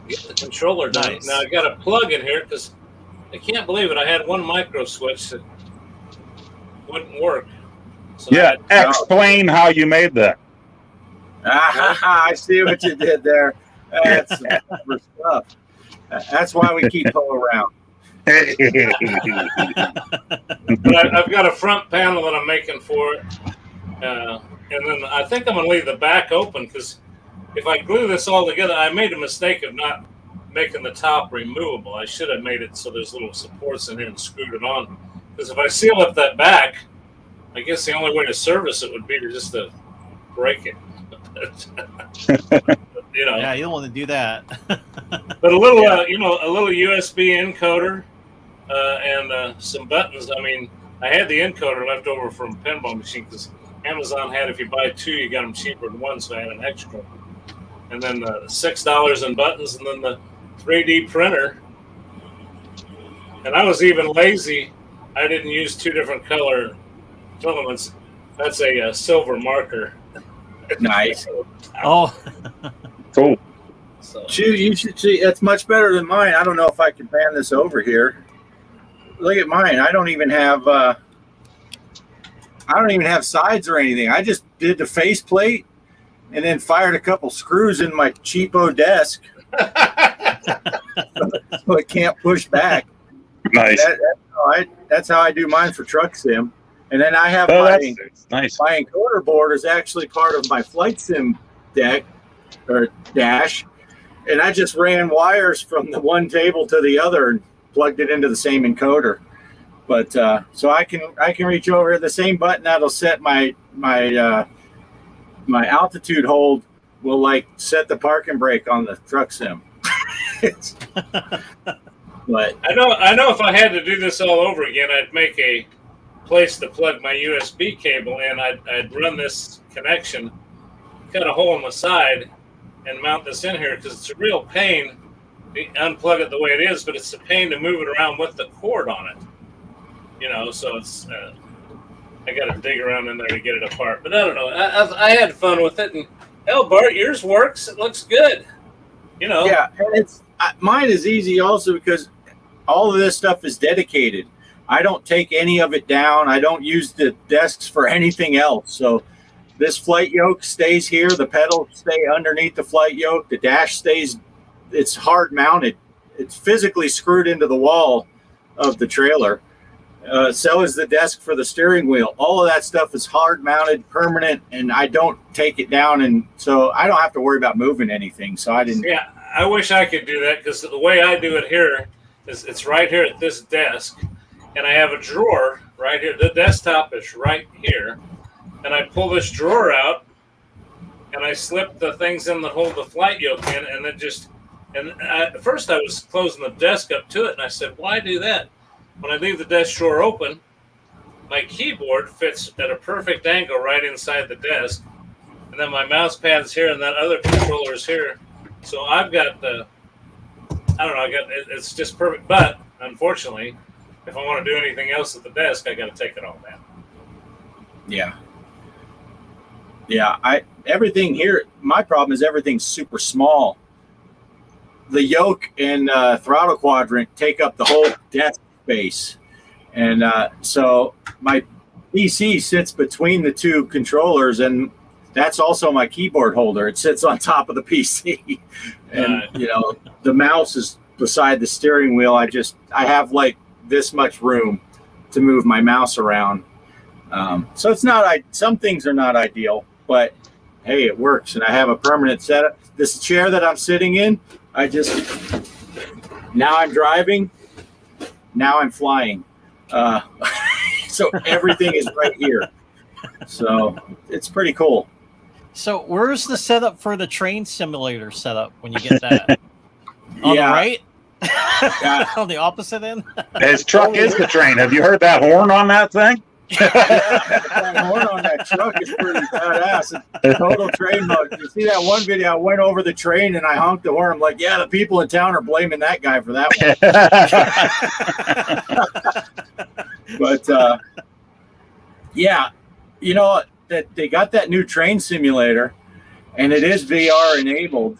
get the controller done. Nice. Now I got a plug in here because I can't believe it. I had one micro switch that wouldn't work. So explain how you made that. I see what you did there. That's clever stuff. That's why we keep Poe around. But I've got a front panel that I'm making for it, and then I think I'm going to leave the back open because if I glue this all together, I made a mistake of not making the top removable. I should have made it so there's little supports in here and screwed it on. Because if I seal up that back, I guess the only way to service it would be to break it. Yeah, you don't want to do that. But a little, a little USB encoder and some buttons. I mean, I had the encoder left over from Pinball Machine because Amazon had, if you buy 2, you got them cheaper than 1, so I had an extra. And then the $6 in buttons, and then the 3D printer. And I was even lazy. I didn't use 2 different color filaments. That's a silver marker. Nice. Oh, Cool. So, You should see. It's much better than mine. I don't know if I can pan this over here. Look at mine. I don't even have sides or anything. I just did the faceplate and then fired a couple screws in my cheapo desk so it can't push back. Nice. That's how I do mine for Truck Sim. And then I have That's nice. my encoder board is actually part of my Flight Sim deck or dash. And I just ran wires from the one table to the other and plugged it into the same encoder. But so I can reach over the same button that'll set my altitude hold will like set the parking brake on the Truck Sim. But I know if I had to do this all over again, I'd make a place to plug my USB cable in. I'd run this connection, cut a hole in the side, and mount this in here because it's a real pain to unplug it the way it is, but it's a pain to move it around with the cord on it. So it's I got to dig around in there to get it apart. But I don't know. I had fun with it, and hell, Bart, yours works. It looks good. yeah, and mine is easy also because all of this stuff is dedicated. I don't take any of it down. I don't use the desks for anything else. So this flight yoke stays here. The pedals stay underneath the flight yoke. The dash stays. It's hard mounted. It's physically screwed into the wall of the trailer. So is the desk for the steering wheel. All of that stuff is hard mounted, permanent, and I don't take it down. And so I don't have to worry about moving anything. So I didn't. Yeah, I wish I could do that because the way I do it here is it's right here at this desk. And I have a drawer right here. The desktop is right here. And I pull this drawer out and I slip the things in that hold the flight yoke in. And at first I was closing the desk up to it. And I said, why do that? When I leave the desk drawer open, my keyboard fits at a perfect angle right inside the desk. And then my mouse pad's here and that other controller is here. So I've got it's just perfect. But unfortunately, if I want to do anything else at the desk, I got to take it all down. Yeah. Everything here. My problem is everything's super small. The yoke and throttle quadrant take up the whole desk space, and so my PC sits between the 2 controllers, and that's also my keyboard holder. It sits on top of the PC, and the mouse is beside the steering wheel. I have like this much room to move my mouse around. So it's not, some things are not ideal, but hey, it works. And I have a permanent setup. This chair that I'm sitting in, now I'm driving, now I'm flying. So everything is right here. So it's pretty cool. so where's the setup for the train simulator setup when you get that? On the right? Yeah. On the opposite end? His truck is the train. Have you heard that horn on that thing? That horn on that truck is pretty badass. It's total train mode. You see that one video? I went over the train and I honked the horn. I'm like, yeah, the people in town are blaming that guy for that one. But yeah, that they got that new train simulator, and it is VR enabled.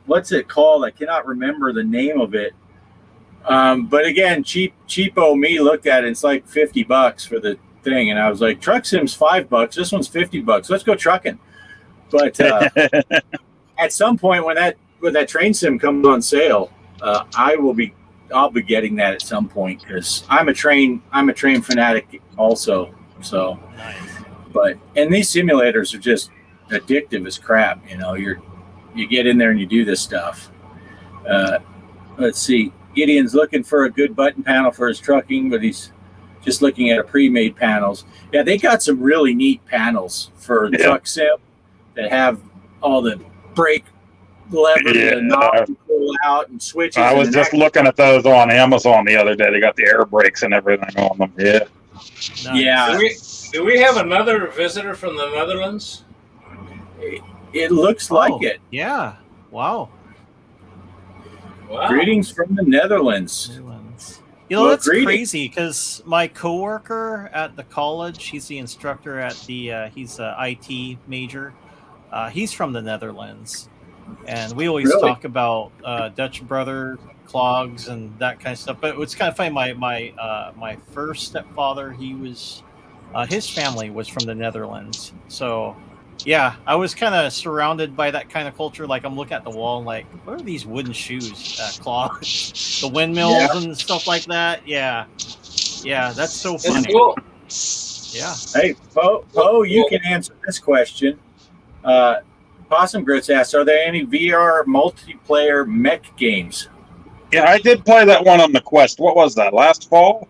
What's it called? I cannot remember the name of it. But again, cheapo me looked at it. It's like $50 for the thing, and I was like, Truck Sim's $5. This one's $50. Let's go trucking. But at some point when that train sim comes on sale, I'll be getting that at some point because I'm a train fanatic also. So, Nice. and these simulators are addictive as crap. You know, you get in there and you do this stuff. Let's see. Gideon's looking for a good button panel for his trucking, but he's just looking at a pre-made panels. Yeah, they got some really neat panels for truck sim that have all the brake levers and knobs to pull out and switches. I was just looking at those on Amazon the other day. They got the air brakes and everything on them. Yeah. Nice. Yeah. Do we have another visitor from the Netherlands? It looks like it. Yeah. Wow. Wow. Greetings from the Netherlands. You know, Well, that's greetings. crazy because my coworker at the college, he's the instructor at the, he's a IT major. He's from the Netherlands. And we always Really? talk about Dutch brother clogs and that kind of stuff. But it's kind of funny. My first stepfather, he was, his family was from the Netherlands. So, yeah, I was kind of surrounded by that kind of culture. Like, I'm looking at the wall and like, what are these wooden shoes? Clogs, the windmills and stuff like that. Yeah, that's so It's funny. cool. Yeah. Hey, Poe, you can answer this question. Possum Grits asks, are there any VR multiplayer mech games? Yeah, I did play that one on the Quest. What was that? Last fall?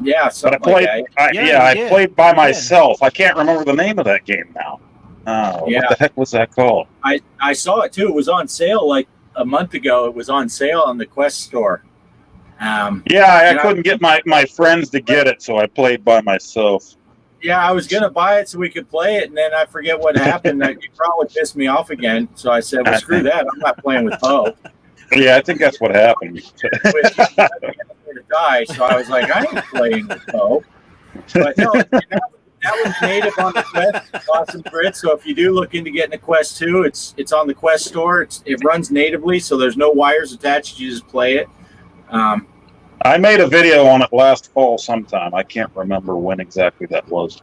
Yeah, But I something played. like that. I did. played by You did. myself. I can't remember the name of that game now. Yeah. What the heck was that called? I saw it too. It was on sale like a month ago. It was on sale on the Quest store. Yeah, You know- I couldn't get my friends to get it, so I played by myself. Yeah, I was gonna buy it so we could play it, and then I forget what happened. That you probably pissed me off again. So I said, "Well, screw that. I'm not playing with Poe." Yeah, I think that's what happened. Which to die. So I was like, "I ain't playing with Poe." But no, that was native on the Quest, Possum Grit. So if you do look into getting a Quest 2, it's on the Quest store. It runs natively, so there's no wires attached. You just play it. I made a video on it last fall sometime. I can't remember when exactly that was.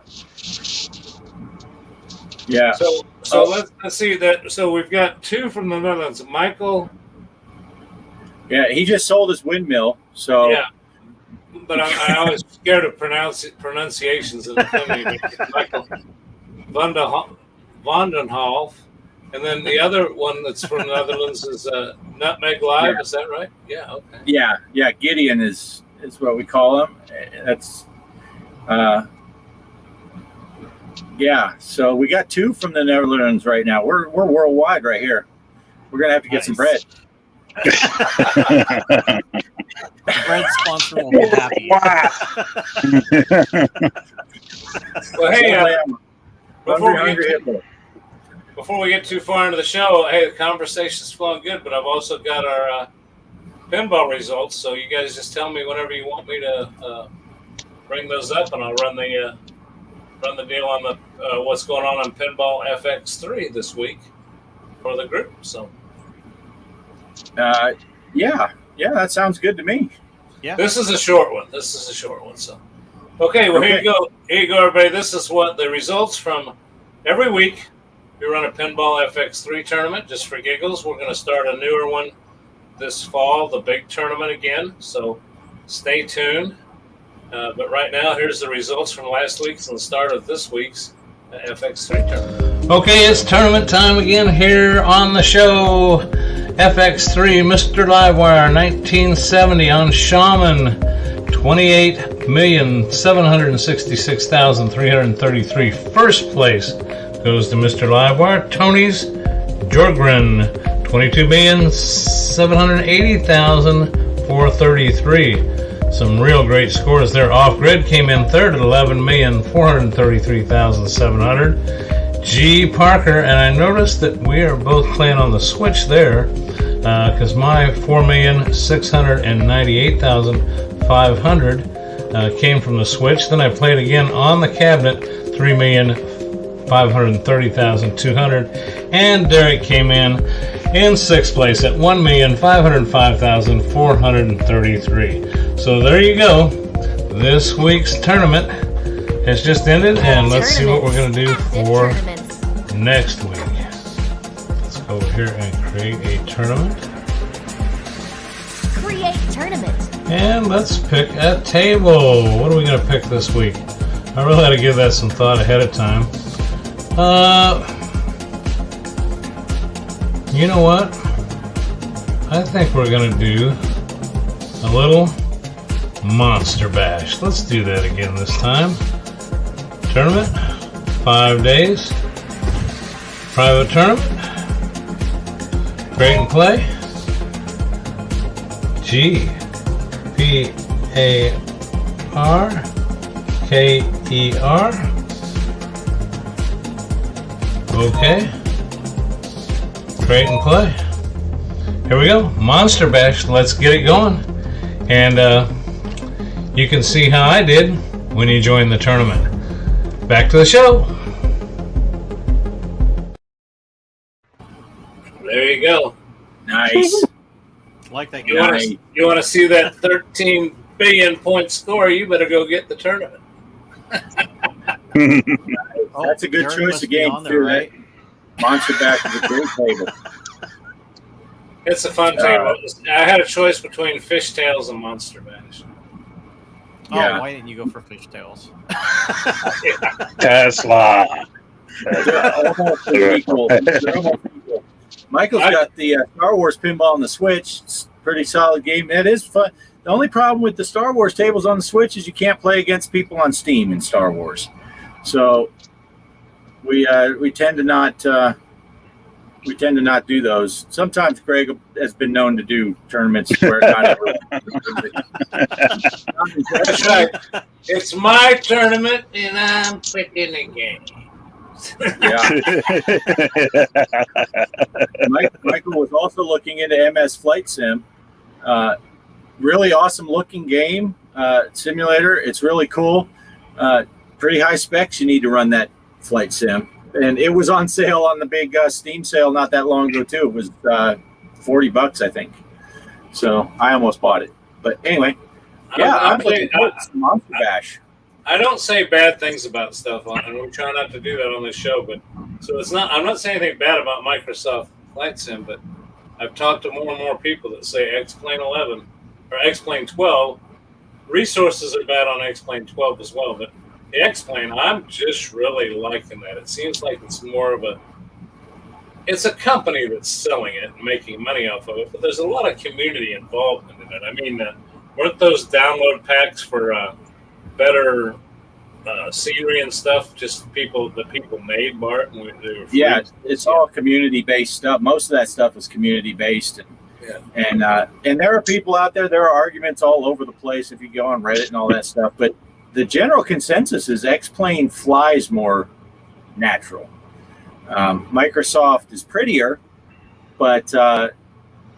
Yeah. So let's see that. So we've got two from the Netherlands. Michael. Yeah, he just sold his windmill. So Yeah. But I always scared of pronunciations in the family. Michael Vandenhalf. And then the other one that's from the Netherlands is Nutmeg Live. Yeah. Is that right? Yeah. Okay. yeah, Gideon is what we call him. That's yeah. So we got two from the Netherlands right now. We're worldwide right here. We're gonna have to get some bread. Bread sponsor will be happy. Wow. Well, hey, Hungry hippo. before we get too far into the show, hey, the conversation's flowing good, but I've also got our pinball results. So you guys just tell me whenever you want me to bring those up, and I'll run the deal on the what's going on Pinball FX3 this week for the group. So Yeah, that sounds good to me. this is a short one. So okay, well here you go. Here you go, everybody. This is what the results from every week. We run a Pinball FX3 tournament just for giggles. We're going to start a newer one this fall, the big tournament again. So stay tuned. But right now, here's the results from last week's and the start of this week's FX3 tournament. Okay, it's tournament time again here on the show. FX3, Mr. Livewire, 1970 on Shaman, 28,766,333. First place goes to Mr. Livewire. Tony's Jorgren, 22,780,433. Some real great scores there. Off Grid came in third at 11,433,700. G. Parker, and I noticed that we are both playing on the Switch there, because my 4,698,500 came from the Switch. Then I played again on the cabinet, 3,530,200, and Derek came in sixth place at 1,505,433. So there you go. This week's tournament has just ended, and let's see what we're going to do for next week. Let's go over here and create a tournament. Create tournament. And let's pick a table. What are we going to pick this week? I really had to give that some thought ahead of time. You know what? I think we're gonna do a little Monster Bash. Let's do that again this time. Tournament, 5 days. Private tournament. Create and play. GPARKER. Okay. Create and play. Here we go. Monster Bash. Let's get it going. And you can see how I did when you join the tournament. Back to the show. There you go. Nice. Like that You game. want to see that 13 billion point score? You better go get the tournament. Oh, That's a good Derek choice must of be game, on there, too, right? Monster Bash is a great table. It's a fun table. I had a choice between Fishtails and Monster Bash. Yeah. Oh, why didn't you go for Fishtails? Tesla. They're almost equal. They're almost equal. Michael's got the Star Wars pinball on the Switch. It's a pretty solid game. It is fun. The only problem with the Star Wars tables on the Switch is you can't play against people on Steam in Star Wars. So we tend to not do those. Sometimes Greg has been known to do tournaments where not everyone. That's right. It's my tournament, and I'm picking a game. Yeah. Michael was also looking into MS Flight Sim. Really awesome looking game simulator. It's really cool. Pretty high specs. You need to run that flight sim, and it was on sale on the big Steam sale not that long ago too. It was $40, I think. So I almost bought it. But anyway, yeah, I'm looking forward to Monster Bash. I don't say bad things about stuff, and we try not to do that on this show. But so it's not. I'm not saying anything bad about Microsoft Flight Sim, but I've talked to more and more people that say X-Plane 11 or X-Plane 12. Resources are bad on X-Plane 12 as well, but the X-Plane, I'm just really liking that. It seems like it's more of it's a company that's selling it and making money off of it, but there's a lot of community involvement in it. I mean, weren't those download packs for better scenery and stuff just the people made, Bart? And they were free? Yeah, it's all community-based stuff. Most of that stuff is community-based. And there are people out there, there are arguments all over the place if you go on Reddit and all that stuff, but the general consensus is X-Plane flies more natural. Microsoft is prettier, but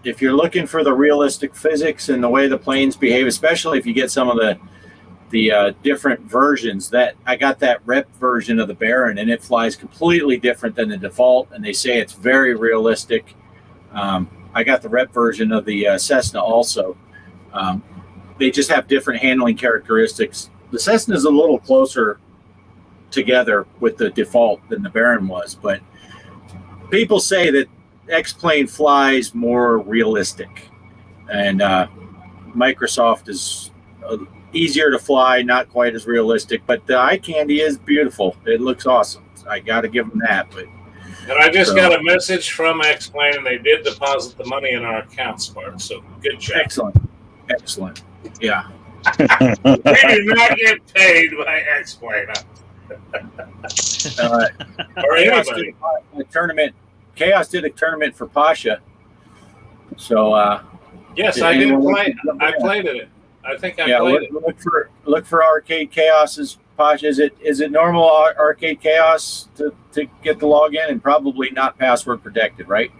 if you're looking for the realistic physics and the way the planes behave, especially if you get some of the different versions, that I got that rep version of the Baron, and it flies completely different than the default, and they say it's very realistic. I got the rep version of the Cessna also. They just have different handling characteristics. The Cessna is a little closer together with the default than the Baron was, but people say that X-Plane flies more realistic, and Microsoft is easier to fly, not quite as realistic, but the eye candy is beautiful. It looks awesome. I got to give them that. But and I just got a message from X-Plane, and they did deposit the money in our accounts, Bart. So good job. Excellent. Yeah. We do not get paid by X-Plane. Or Chaos anybody. did a tournament. Chaos did a tournament for Pasha. So Yes, I did play. I played it. I think I played it. Look for Arcade Chaos's Pasha. Is it normal Arcade Chaos to get the login and probably not password protected, right?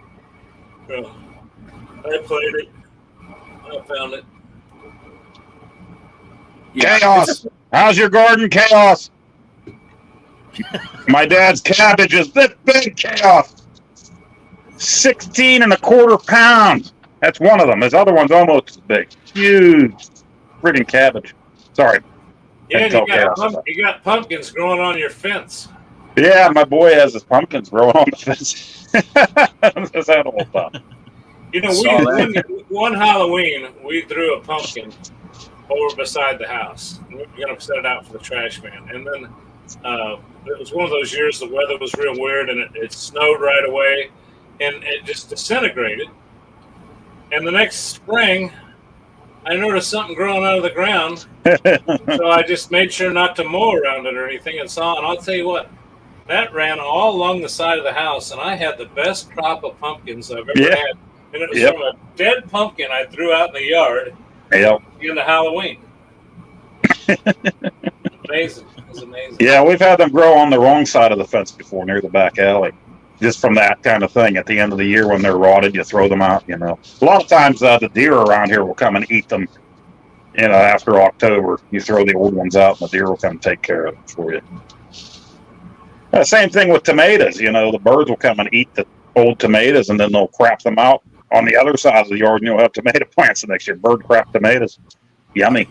I played it. I found it. Yeah, Chaos. How's your garden, Chaos? My dad's cabbage is this big, Chaos. 16 1/4 pounds. That's one of them. His other one's almost as big. Huge friggin' cabbage. Sorry. Yeah, Tell you got pumpkins growing on your fence. Yeah, my boy has his pumpkins growing on the fence. That's that whole time. You know, one Halloween we threw a pumpkin over beside the house. We were going to set it out for the trash man, and then it was one of those years the weather was real weird, and it snowed right away. and it just disintegrated. And the next spring, I noticed something growing out of the ground, so I just made sure not to mow around it or anything. And I'll tell you what, that ran all along the side of the house, and I had the best crop of pumpkins I've ever Yeah. had. And it was Yep. from a dead pumpkin I threw out in the yard Yep. in the Halloween. Amazing. It was amazing. Yeah, we've had them grow on the wrong side of the fence before, near the back alley. Just from that kind of thing. At the end of the year when they're rotted, you throw them out, you know. A lot of times the deer around here will come and eat them, you know, after October. You throw the old ones out and the deer will come take care of them for you. Same thing with tomatoes. You know, the birds will come and eat the old tomatoes and then they'll crap them out on the other side of the yard and you'll have tomato plants the next year. Bird crap tomatoes. Yummy.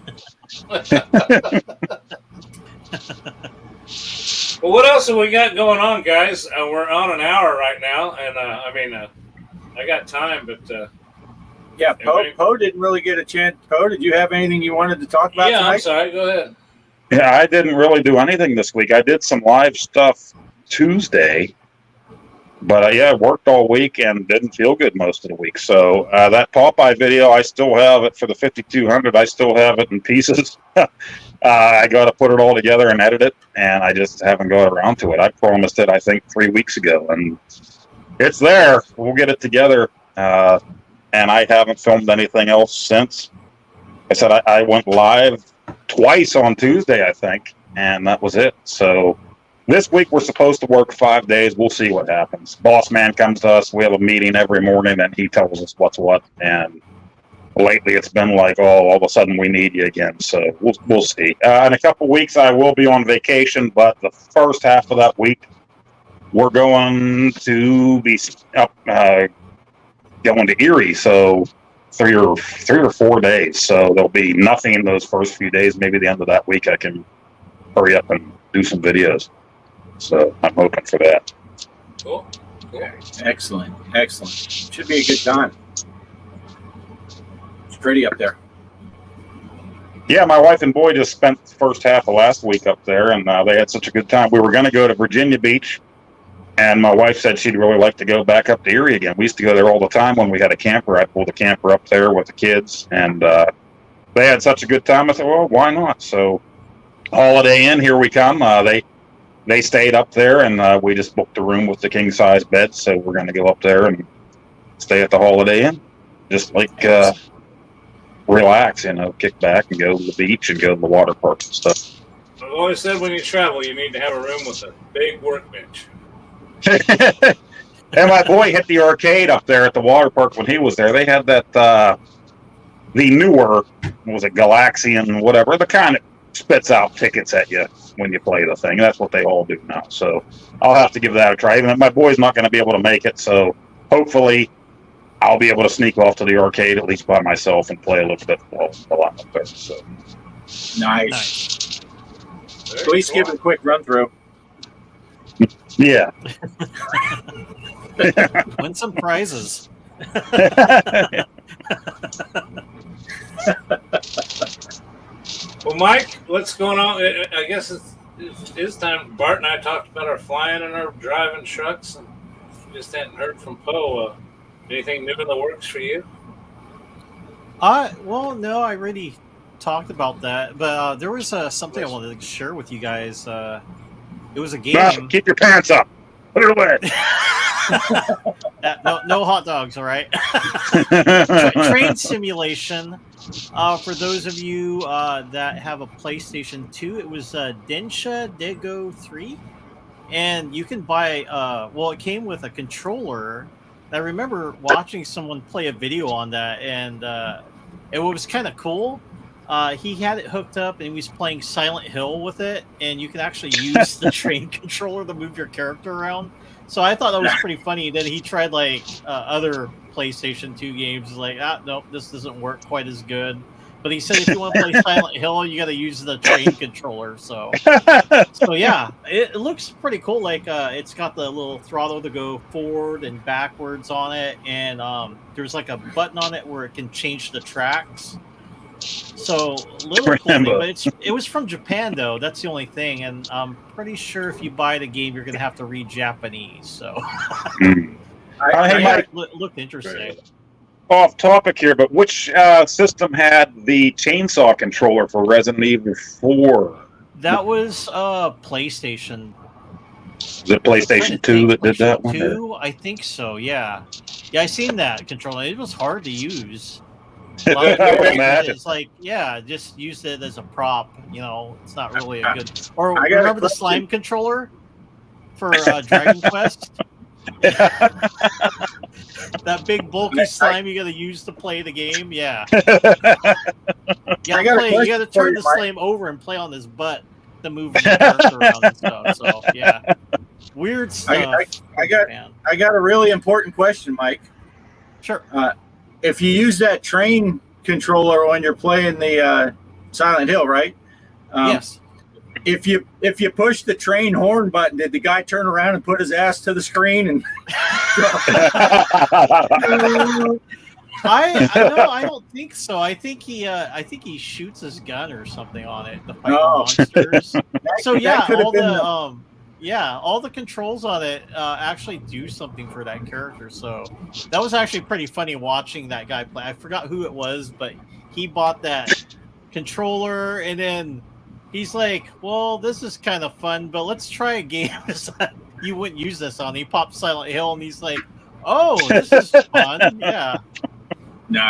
Well, what else have we got going on, guys? We're on an hour right now, and I got time, but Yeah, Everybody- Poe didn't really get a chance. Poe, did you have anything you wanted to talk about yeah, I'm tonight? sorry. Go ahead. Yeah, I didn't really do anything this week. I did some live stuff Tuesday, but yeah, I worked all week and didn't feel good most of the week. So that Popeye video, I still have it for the 5200. I still have it in pieces. I got to put it all together and edit it, and I just haven't got around to it. I promised it, I think, 3 weeks ago, and it's there. We'll get it together, and I haven't filmed anything else since. I said I went live twice on Tuesday, I think, and that was it. So this week we're supposed to work 5 days. We'll see what happens. Boss man comes to us. We have a meeting every morning, and he tells us what's what, and lately it's been like, oh, all of a sudden we need you again. So we'll see. In a couple weeks I will be on vacation, but the first half of that week we're going to be up going to Erie. So three or 4 days. So there'll be nothing those first few days. Maybe the end of that week I can hurry up and do some videos. So I'm hoping for that. Cool. Excellent. Should be a good time. It's pretty up there. Yeah, my wife and boy just spent the first half of last week up there, and they had such a good time. We were going to go to Virginia Beach, and my wife said she'd really like to go back up to Erie again. We used to go there all the time when we had a camper. I pulled a camper up there with the kids, and they had such a good time. I said, well, why not? So Holiday Inn, here we come. They stayed up there, and we just booked a room with the king-size bed, so we're going to go up there and stay at the Holiday Inn. Just like relax, you know, kick back and go to the beach and go to the water parks and stuff. I've always said when you travel, you need to have a room with a big workbench. And my boy hit the arcade up there at the water park when he was there. They had that, the newer, what was it, Galaxian, whatever, the kind that spits out tickets at you when you play the thing. That's what they all do now. So I'll have to give that a try. Even if my boy's not going to be able to make it, so hopefully I'll be able to sneak off to the arcade at least by myself and play a little bit while I'm up there. So. Nice. Very At least cool. give it a quick run through. Yeah. Win some prizes. Well, Mike, what's going on? I guess it's time. Bart and I talked about our flying and our driving trucks, and just hadn't heard from Poe. Anything new in the works for you? Well, no, I already talked about that, but there was something I wanted to share with you guys. It was a game. Keep your pants up. Put it away. No hot dogs, all right? Train simulation. For those of you that have a PlayStation 2, it was Densha Dego 3. And you can buy, it came with a controller. I remember watching someone play a video on that, and it was kind of cool. He had it hooked up, and he was playing Silent Hill with it, and you can actually use the train controller to move your character around. So I thought that was pretty funny. Then he tried like other PlayStation 2 games. He's like, nope, this doesn't work quite as good. But he said if you want to play Silent Hill, you got to use the train controller. So yeah, it looks pretty cool. Like it's got the little throttle to go forward and backwards on it, and there's like a button on it where it can change the tracks. So little cool thing, but it was from Japan though. That's the only thing, and I'm pretty sure if you buy the game, you're gonna have to read Japanese. So Hey, Yeah, Mike, it looked interesting. off topic here, but which system had the chainsaw controller for Resident Evil 4? That was PlayStation. Was it PlayStation 2 that did that one? 2, I think so. Yeah, I seen that controller. It was hard to use. A lot of I people would use it imagine. as like, just use it as a prop. It's not really a good. Or I got a remember the question. slime controller for Dragon Quest? That big bulky slime you got to use to play the game. Yeah, I got a you got to question for turn you, the Mike. slime over and play on his butt to move the character around and stuff. So yeah, weird stuff. I got- man. I got a really important question, Mike. Sure. If you use that train controller when you're playing the Silent Hill, right? Yes. If you push the train horn button, did the guy turn around and put his ass to the screen? And I don't think so. I think he shoots his gun or something on it to fight the Oh. monsters. So that yeah, could have all been all the controls on it actually do something for that character. So that was actually pretty funny watching that guy play. I forgot who it was, but he bought that controller and then he's like, "Well, this is kind of fun, but let's try a game you wouldn't use this on." He popped Silent Hill and he's like, "Oh, this is fun." Yeah.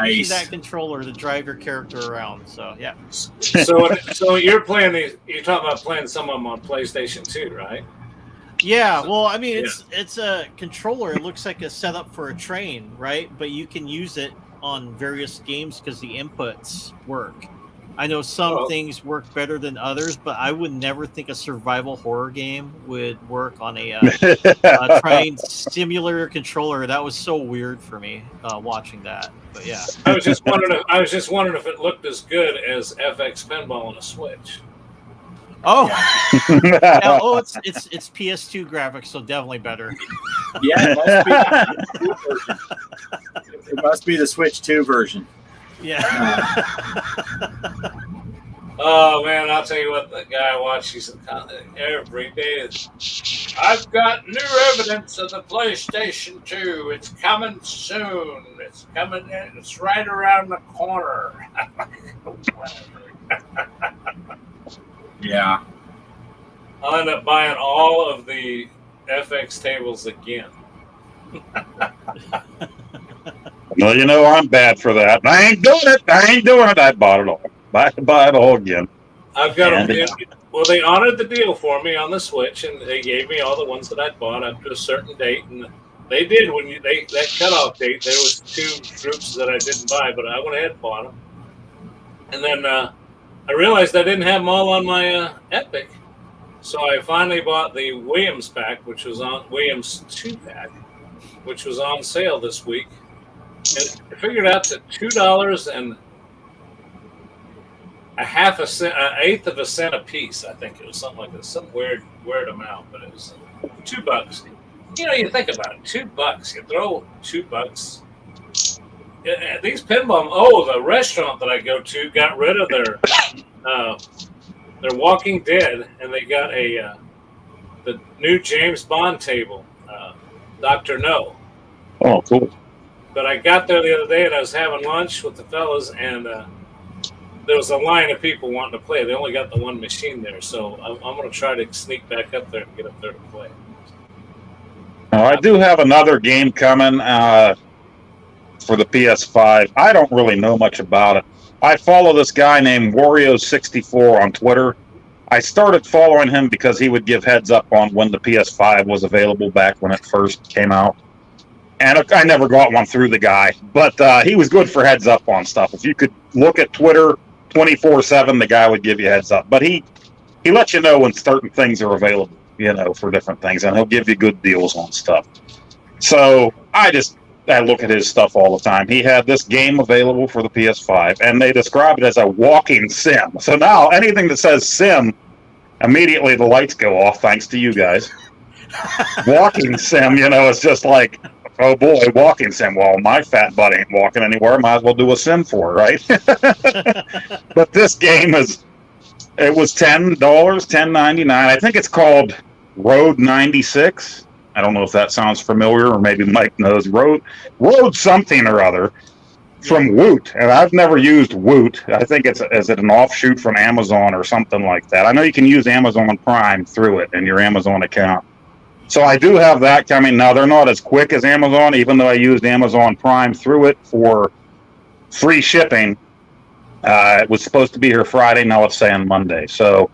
Using that controller to drive your character around. So yeah. So you're playing these. You're talking about playing some of them on PlayStation 2, right? Yeah, well, I mean, it's a controller. It looks like a setup for a train, right? But you can use it on various games because the inputs work. I know some things work better than others, but I would never think a survival horror game would work on a train simulator controller. That was so weird for me watching that. But yeah, I was just wondering if it looked as good as FX Pinball on a Switch. oh, yeah, it's PS2 graphics, so definitely better. Yeah, it must be the Switch 2 version. Yeah. Oh man, I'll tell you what, the guy I watch, he's every day. I've got new evidence of the PlayStation 2. It's coming soon. It's coming in. It's right around the corner. Yeah. I'll end up buying all of the FX tables again. Well, you know I'm bad for that. I ain't doing it. I bought it all. Buy it all again. I've got them. Well, they honored the deal for me on the Switch, and they gave me all the ones that I'd bought up to a certain date. And they did that cutoff date. There was 2 groups that I didn't buy, but I went ahead and bought them. And then I realized I didn't have them all on my Epic, so I finally bought the Williams pack, which was on Williams 2 pack, which was on sale this week. And I figured out to $2 and an eighth of a cent a piece. I think it was something like this, some weird amount, but it was $2. You think about it, $2. You throw $2. These pinball. The restaurant that I go to got rid of their Walking Dead, and they got the new James Bond table, Dr. No. Oh, cool. But I got there the other day, and I was having lunch with the fellas, and there was a line of people wanting to play. They only got the one machine there, so I'm going to try to sneak back up there and get up there to play. I do have another game coming for the PS5. I don't really know much about it. I follow this guy named Wario64 on Twitter. I started following him because he would give heads up on when the PS5 was available back when it first came out. And I never got one through the guy, but he was good for heads up on stuff. If you could look at Twitter 24/7, the guy would give you heads up. But he lets you know when certain things are available, for different things, and he'll give you good deals on stuff. So I look at his stuff all the time. He had this game available for the PS5, and they describe it as a walking sim. So now anything that says sim, immediately the lights go off, thanks to you guys. Walking sim, it's just like, oh boy, walking sim. Well, my fat butt ain't walking anywhere. Might as well do a sim for it, right? But this game was $10, $10.99. I think it's called Road 96. I don't know if that sounds familiar, or maybe Mike knows. Road something or other from Woot, and I've never used Woot. I think is it an offshoot from Amazon or something like that. I know you can use Amazon Prime through it in your Amazon account. So I do have that coming. Now, they're not as quick as Amazon, even though I used Amazon Prime through it for free shipping. It was supposed to be here Friday. Now it's saying Monday. So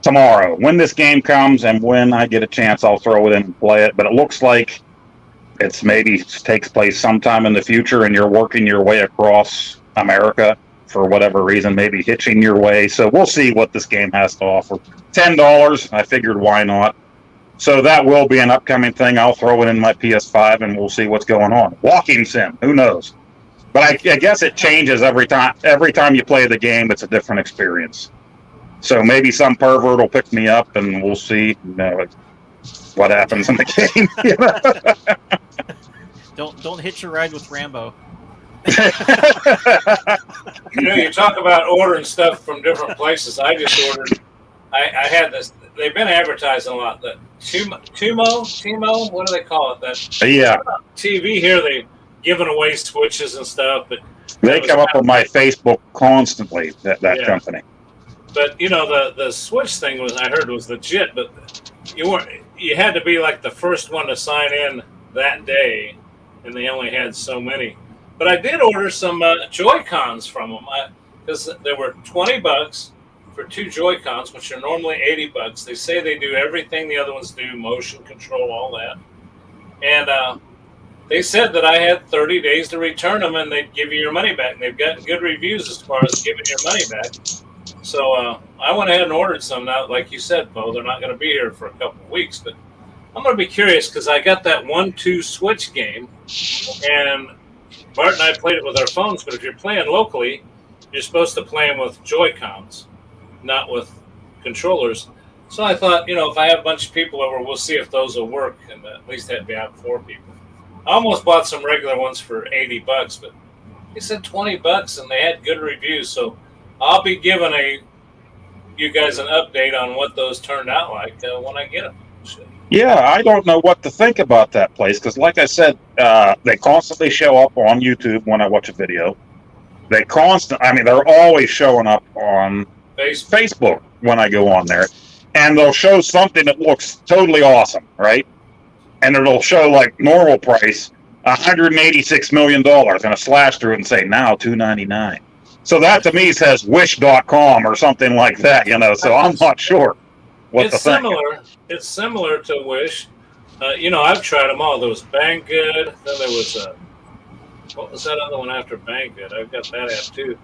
tomorrow, when this game comes and when I get a chance, I'll throw it in and play it. But it looks like it's maybe takes place sometime in the future, and you're working your way across America for whatever reason, maybe hitching your way. So we'll see what this game has to offer. $10. I figured, why not? So that will be an upcoming thing. I'll throw it in my PS5 and we'll see what's going on. Walking sim, who knows? But I guess it changes every time. Every time you play the game, it's a different experience. So maybe some pervert will pick me up and we'll see what happens in the game. Don't hitch your ride with Rambo. You talk about ordering stuff from different places. I just ordered. I had this. They've been advertising a lot. The Tumo, what do they call it? That Yeah. TV here, they giving away switches and stuff. But They come up on my Facebook constantly. That company. But the switch thing I heard was legit. But you had to be like the first one to sign in that day, and they only had so many. But I did order some Joy-Cons from them because they were $20 for 2 Joy-Cons, which are normally $80. They say they do everything the other ones do, motion control, all that. And they said that I had 30 days to return them, and they'd give you your money back. And they've gotten good reviews as far as giving your money back. So I went ahead and ordered some. Now, like you said, Bo, they're not going to be here for a couple of weeks. But I'm going to be curious because I got that 1-2 switch game, and Bart and I played it with our phones. But if you're playing locally, you're supposed to play them with Joy-Cons, not with controllers. So I thought, if I have a bunch of people over, we'll see if those will work, and at least that'd be out 4 people. I almost bought some regular ones for $80, but they said $20, and they had good reviews. So I'll be giving you guys an update on what those turned out like when I get them. Yeah, I don't know what to think about that place because, like I said, they constantly show up on YouTube when I watch a video. They're always showing up on Facebook when I go on there, and they'll show something that looks totally awesome, right? And it'll show like normal price, $186 million, and a slash through it and say now $299. So that to me says Wish.com or something like that, So I'm not sure what to think. It's similar to Wish. I've tried them all. There was Banggood. Then there was what was that other one after Banggood? I've got that app too.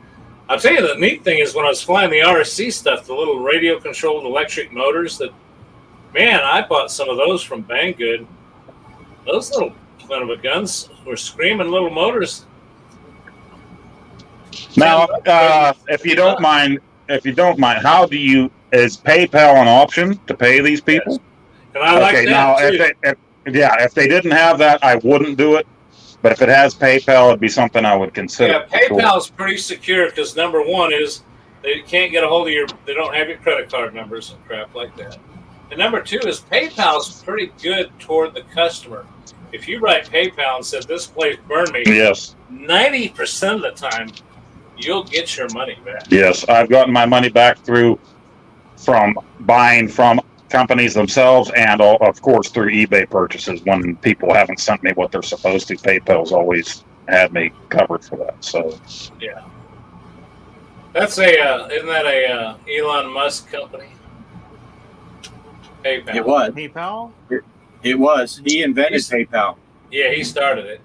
I'll tell you the neat thing is when I was flying the RSC stuff, the little radio controlled electric motors I bought some of those from Banggood. Those little son of a guns were screaming little motors. Now, if you don't mind, how do you, is PayPal an option to pay these people? Yes. And I like that now, too. if they didn't have that, I wouldn't do it. But if it has PayPal, it'd be something I would consider. Yeah, PayPal's pretty secure because number one is they can't get a hold of they don't have your credit card numbers and crap like that. And number two is PayPal's pretty good toward the customer. If you write PayPal and said this place burned me, yes, 90% of the time you'll get your money back. Yes, I've gotten my money back from buying from companies themselves and, of course, through eBay purchases when people haven't sent me what they're supposed to. PayPal's always had me covered for that. So, yeah. That's isn't that a Elon Musk company? PayPal. It was. PayPal? It was. He invented PayPal. Yeah, he started it.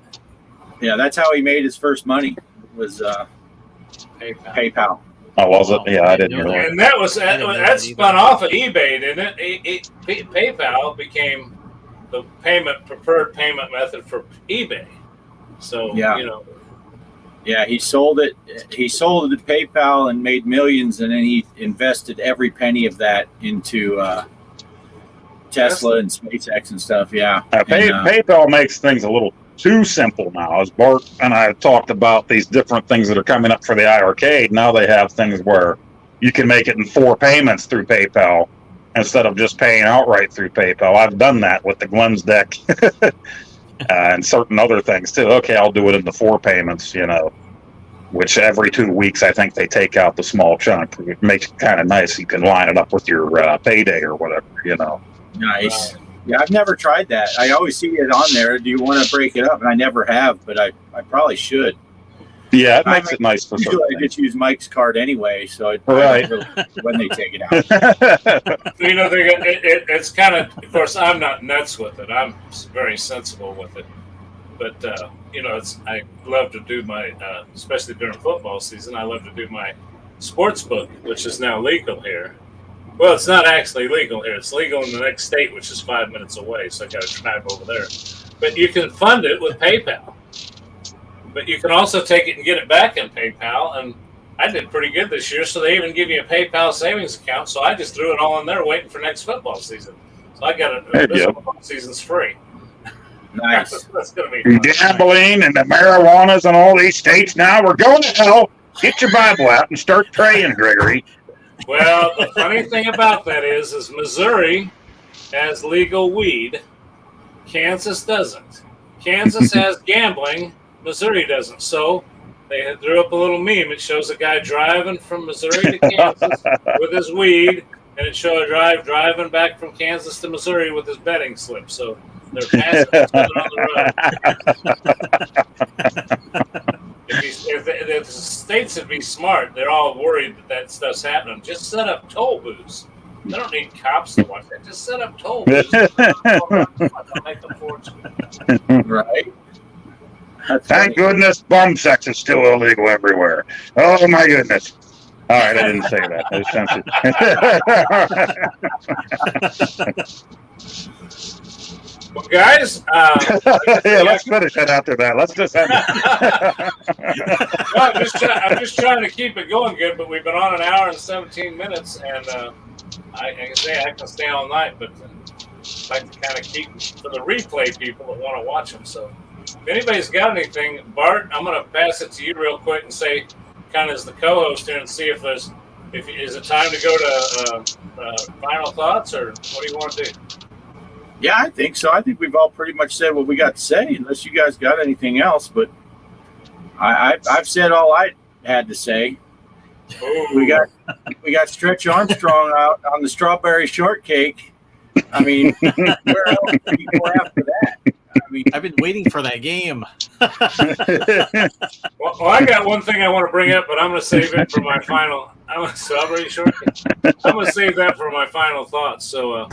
Yeah, that's how he made his first money, was PayPal. Oh, was it? Yeah, I didn't know that. And that spun off of eBay, didn't it? PayPal became the preferred payment method for eBay. So, Yeah, he sold it. He sold it to PayPal and made millions, and then he invested every penny of that into Tesla and SpaceX and stuff. Yeah. PayPal makes things a little too simple now. As Bart and I have talked about these different things that are coming up for the iArcade, now they have things where you can make it in 4 payments through PayPal instead of just paying outright through PayPal. I've done that with the Glenn's deck and certain other things too. Okay, I'll do it in the 4 payments, which every 2 weeks I think they take out the small chunk. It makes it kind of nice. You can line it up with your payday or whatever. Nice. Yeah, I've never tried that. I always see it on there. Do you want to break it up? And I never have, but I probably should. Yeah, it makes it nice for usually certain I just use Mike's card anyway, so Right. when they take it out. It's kind of course, I'm not nuts with it. I'm very sensible with it. But, I love to do my, especially during football season, I love to do my sports book, which is now legal here. Well, it's not actually legal here. It's legal in the next state, which is 5 minutes away, so I got to drive over there. But you can fund it with PayPal. But you can also take it and get it back in PayPal, and I did pretty good this year, so they even give you a PayPal savings account, so I just threw it all in there waiting for next football season. So I got it. This football season's free. Nice. That's going to be fun. Gambling and the marijuanas in all these states now. We're going to hell. Get your Bible out and start praying, Gregory. Well, the funny thing about that is Missouri has legal weed. Kansas doesn't. Kansas has gambling. Missouri doesn't. So they threw up a little meme. It shows a guy driving from Missouri to Kansas with his weed, and it shows a driving back from Kansas to Missouri with his betting slip. So they're passing each other on the road. If the states would be smart, they're all worried that stuff's happening. Just set up toll booths. They don't need cops to watch that. Just set up toll booths. Make them fortune. Right. Thank goodness bum sex is still illegal everywhere. Oh, my goodness. All right, I didn't say that. I was censored. Well, guys, yeah, let's finish it after that. Let's just end it. I'm just trying to keep it going good, but we've been on an hour and 17 minutes, and I can say I can stay all night, but I like to kind of keep for the replay people that want to watch them. So if anybody's got anything, Bart, I'm going to pass it to you real quick and say, kind of as the co-host here, and see if is it time to go to final thoughts, or what do you want to do? Yeah, I think so. I think we've all pretty much said what we got to say, unless you guys got anything else. But I've said all I had to say. Ooh. We got Stretch Armstrong out on the strawberry shortcake. I mean, where else do you go after that? I mean, I've been waiting for that game. Well, I got one thing I want to bring up, but I'm going to save it for my final. I'm going to save that for my final thoughts. So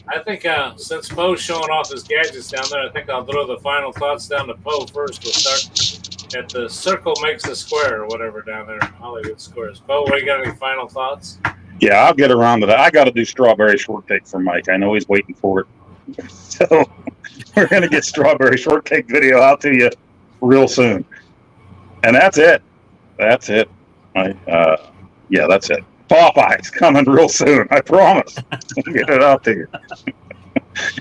I think since Poe's showing off his gadgets down there, I think I'll throw the final thoughts down to Poe first. We'll start at the Circle Makes a Square or whatever down there, Hollywood Squares. Poe, what do you got? Any final thoughts? Yeah, I'll get around to that. I got to do strawberry shortcake for Mike. I know he's waiting for it. So we're going to get strawberry shortcake video out to you real soon. And that's it. That's it. Yeah, that's it. Popeye's coming real soon. I promise. We'll get it out to you.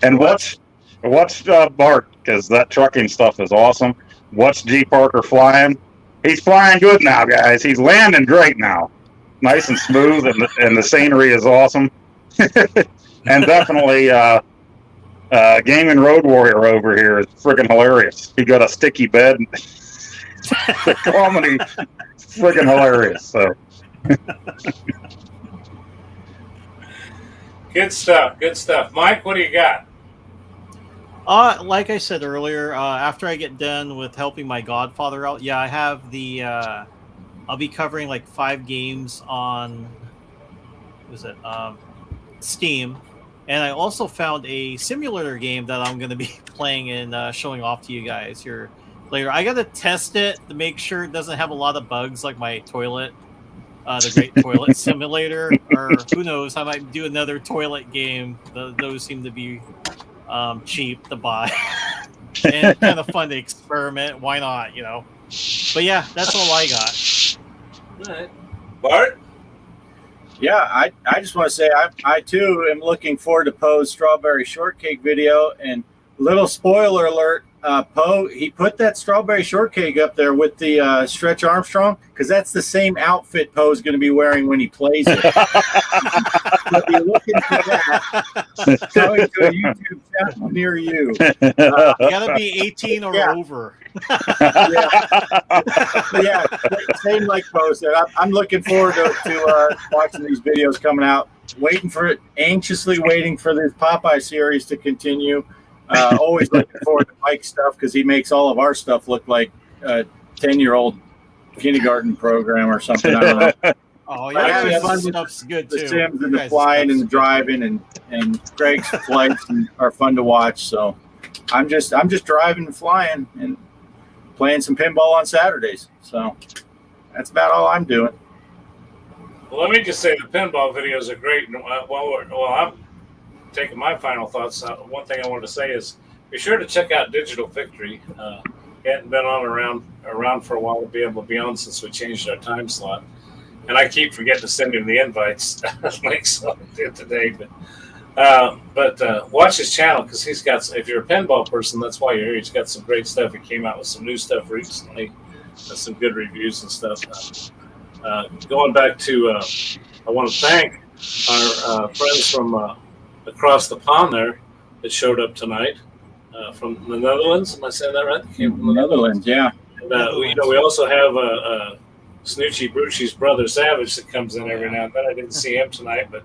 And watch Bart, because that trucking stuff is awesome. Watch G. Parker flying. He's flying good now, guys. He's landing great now. Nice and smooth, and the scenery is awesome. And definitely Gaming Road Warrior over here is friggin' hilarious. He got a sticky bed. The comedy friggin' hilarious. So Good stuff. Mike, what do you got? Like I said earlier, after I get done with helping my godfather out, I have the I'll be covering like 5 games on Steam, and I also found a simulator game that I'm going to be playing and showing off to you guys here later. I got to test it to make sure it doesn't have a lot of bugs like my toilet, the Great Toilet Simulator, or who knows, I might do another toilet game. Those seem to be cheap to buy and kind of fun to experiment. Why not, But yeah, that's all I got. All right. Bart? yeah, I just want to say I too am looking forward to Poe's strawberry shortcake video. And little spoiler alert, Poe, he put that strawberry shortcake up there with the Stretch Armstrong, because that's the same outfit Poe's going to be wearing when he plays it. So be looking for that coming to a YouTube channel near you. You gotta be 18 or Yeah. over. Yeah, same like Bo said. I'm looking forward to watching these videos coming out. Anxiously waiting for this Popeye series to continue. Always looking forward to Mike's stuff because he makes all of our stuff look like a 10-year-old kindergarten program or something. I don't know. Oh I yeah, have this fun with stuff's good The too. Sims and You the guys' flying and stuff's the driving and Greg's flights are fun to watch. So I'm just driving and flying and playing some pinball on Saturdays. So that's about all I'm doing. Well, let me just say the pinball videos are great. And while I'm taking my final thoughts, one thing I wanted to say is be sure to check out Digital Victory. He hadn't been around for a while to be able to be on since we changed our time slot. And I keep forgetting to send him the invites, like so I did today. But watch his channel because he's got. If you're a pinball person, that's why you're here. He's got some great stuff. He came out with some new stuff recently, some good reviews and stuff. Going back to, I want to thank our friends from across the pond there that showed up tonight from the Netherlands. Am I saying that right? They came from the Netherlands. Yeah. And, we also have Snoochie Broochie's brother Savage that comes in every now and then. I didn't see him tonight, but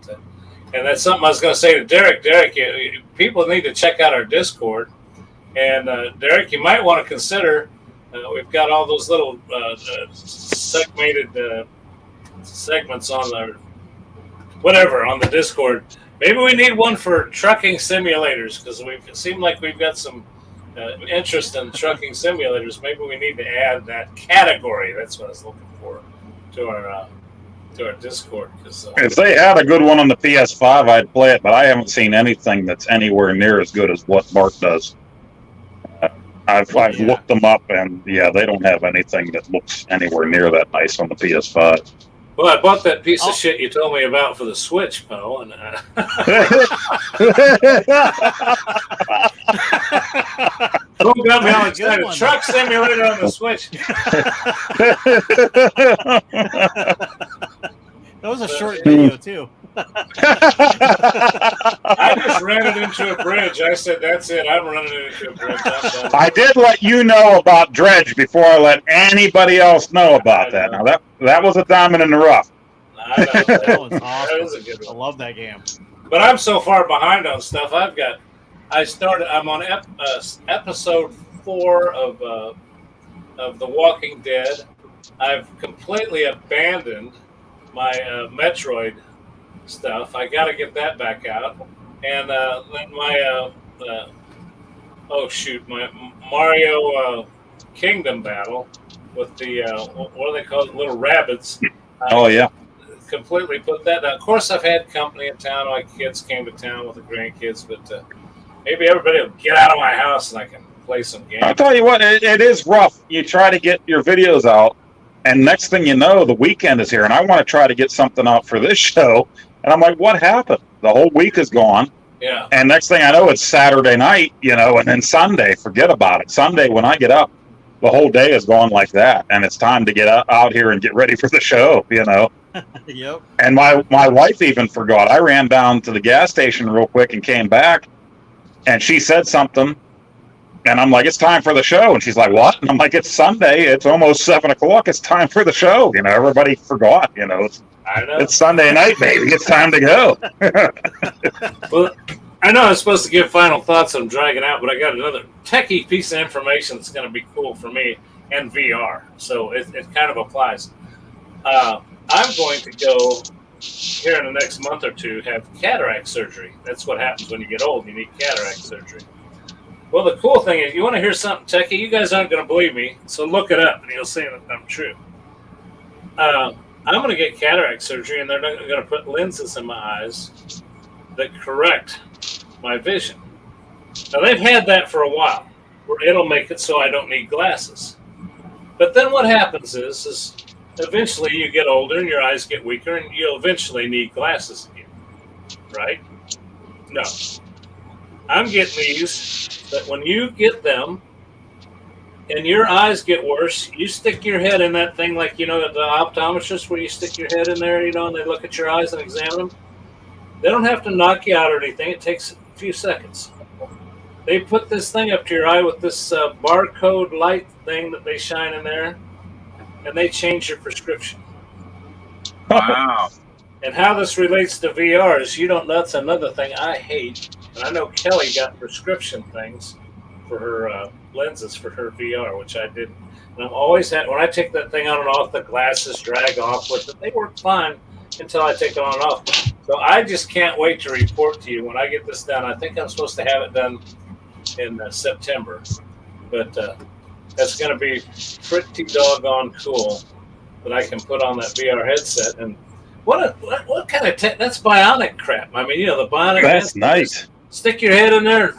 and that's something I was going to say to Derek. Derek, people need to check out our Discord. And Derek, you might want to consider. We've got all those little segmented segments on the on the Discord. Maybe we need one for trucking simulators because it seemed like we've got some interest in trucking simulators. Maybe we need to add that category. That's what I was looking for to our Discord. If they had a good one on the PS5, I'd play it, but I haven't seen anything that's anywhere near as good as what Mark does. I've looked them up, and yeah, they don't have anything that looks anywhere near that nice on the PS5. Well, I bought that piece of shit you told me about for the Switch, Poe, and Poe got me all excited. Truck simulator on the Switch. That was a short video too. I just ran it into a bridge. I said, "That's it. I'm running it into a bridge." I did let you know about Dredge before I let anybody else know about that. Now that was a diamond in the rough. I know. That was awesome. That was a good one. I love that game. But I'm so far behind on stuff. I'm on episode 4 of The Walking Dead. I've completely abandoned my Metroid stuff. I got to get that back out. And then my my Mario Kingdom battle with the what do they call it, little rabbits. Oh yeah. Completely put that down. Of course, I've had company in town. My kids came to town with the grandkids, but maybe everybody will get out of my house and I can play some games. I'll tell you what, it is rough. You try to get your videos out, and next thing you know, the weekend is here, and I want to try to get something out for this show. And I'm like, what happened? The whole week is gone. Yeah. And next thing I know, it's Saturday night, and then Sunday, forget about it. Sunday, when I get up, the whole day is gone like that, and it's time to get out here and get ready for the show, Yep. And my wife even forgot. I ran down to the gas station real quick and came back, and she said something, and I'm like, it's time for the show. And she's like, what? And I'm like, it's Sunday. It's almost 7 o'clock. It's time for the show. Everybody forgot, I know. It's Sunday night, baby. It's time to go. Well, I know I'm supposed to give final thoughts. I'm dragging out, but I got another techie piece of information that's going to be cool for me and VR. So it kind of applies. I'm going to go here in the next month or two have cataract surgery. That's what happens when you get old. You need cataract surgery. Well, the cool thing is, you want to hear something techie? You guys aren't going to believe me, so look it up and you'll see that I'm true. I'm going to get cataract surgery, and they're going to put lenses in my eyes that correct my vision. Now, they've had that for a while, where it'll make it so I don't need glasses. But then what happens is eventually you get older and your eyes get weaker, and you'll eventually need glasses again, right? No. I'm getting these that when you get them and your eyes get worse, you stick your head in that thing like, at the optometrist where you stick your head in there, and they look at your eyes and examine them. They don't have to knock you out or anything. It takes a few seconds. They put this thing up to your eye with this barcode light thing that they shine in there, and they change your prescription. Wow. And how this relates to VR is that's another thing I hate. And I know Kelly got prescription things for her lenses for her VR, which I did. And I've always had, when I take that thing on and off, the glasses drag off with it. They work fine until I take it on and off. So I just can't wait to report to you when I get this done. I think I'm supposed to have it done in September. But that's going to be pretty doggone cool that I can put on that VR headset. And what kind of that's bionic crap. I mean, the bionic. That's nice. Stick your head in there.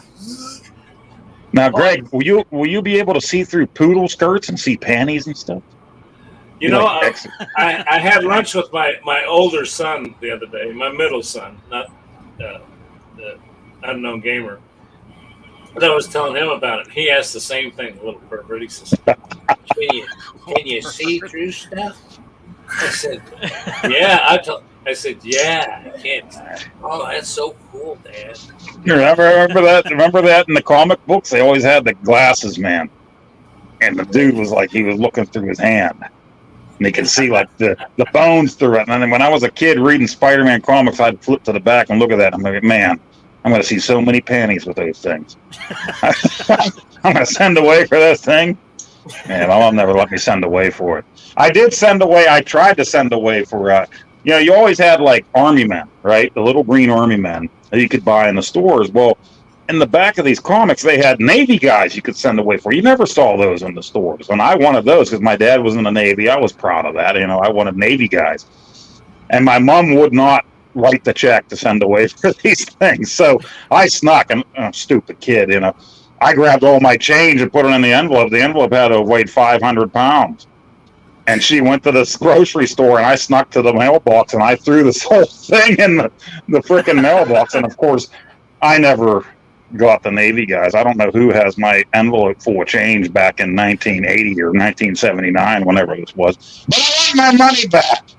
Now, Greg, will you be able to see through poodle skirts and see panties and stuff? I had lunch with my older son the other day, my middle son, not the unknown gamer. And I was telling him about it. He asked the same thing, the little pervert. He says, can you see through stuff? I said, yeah. I said, yeah, I can't. Oh, that's so cool, Dad. Remember that? Remember that in the comic books? They always had the glasses man. And the dude was like, he was looking through his hand. And he could see like the bones through it. And then when I was a kid reading Spider-Man comics, I'd flip to the back and look at that. I'm like, man, I'm going to see so many panties with those things. I'm going to send away for this thing. Man, my mom never let me send away for it. I tried to send away for, you always had like army men, right? The little green army men that you could buy in the stores. Well, in the back of these comics, they had Navy guys you could send away for. You never saw those in the stores. And I wanted those because my dad was in the Navy. I was proud of that. I wanted Navy guys. And my mom would not write the check to send away for these things. So I snuck, and I'm a stupid kid, I grabbed all my change and put it in the envelope. The envelope had to have weighed 500 pounds. And she went to this grocery store, and I snuck to the mailbox, and I threw this whole thing in the freaking mailbox. And, of course, I never got the Navy guys. I don't know who has my envelope full of change back in 1980 or 1979, whenever this was. But I want my money back.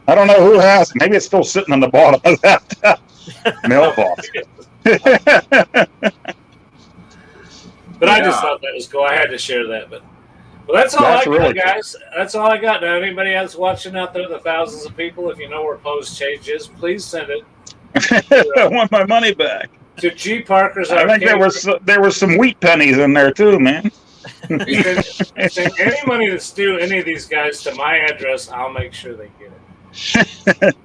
I don't know who has it. Maybe it's still sitting on the bottom of that mailbox. But I just thought that was cool. I had to share that. But that's all I got, guys. That's all I got. Now, anybody else watching out there, the thousands of people, if you know where Post Change is, please send it. I want my money back. To G. Parker's Arcade. I think there were some wheat pennies in there too, man. Send any money that's due any of these guys to my address. I'll make sure they get it.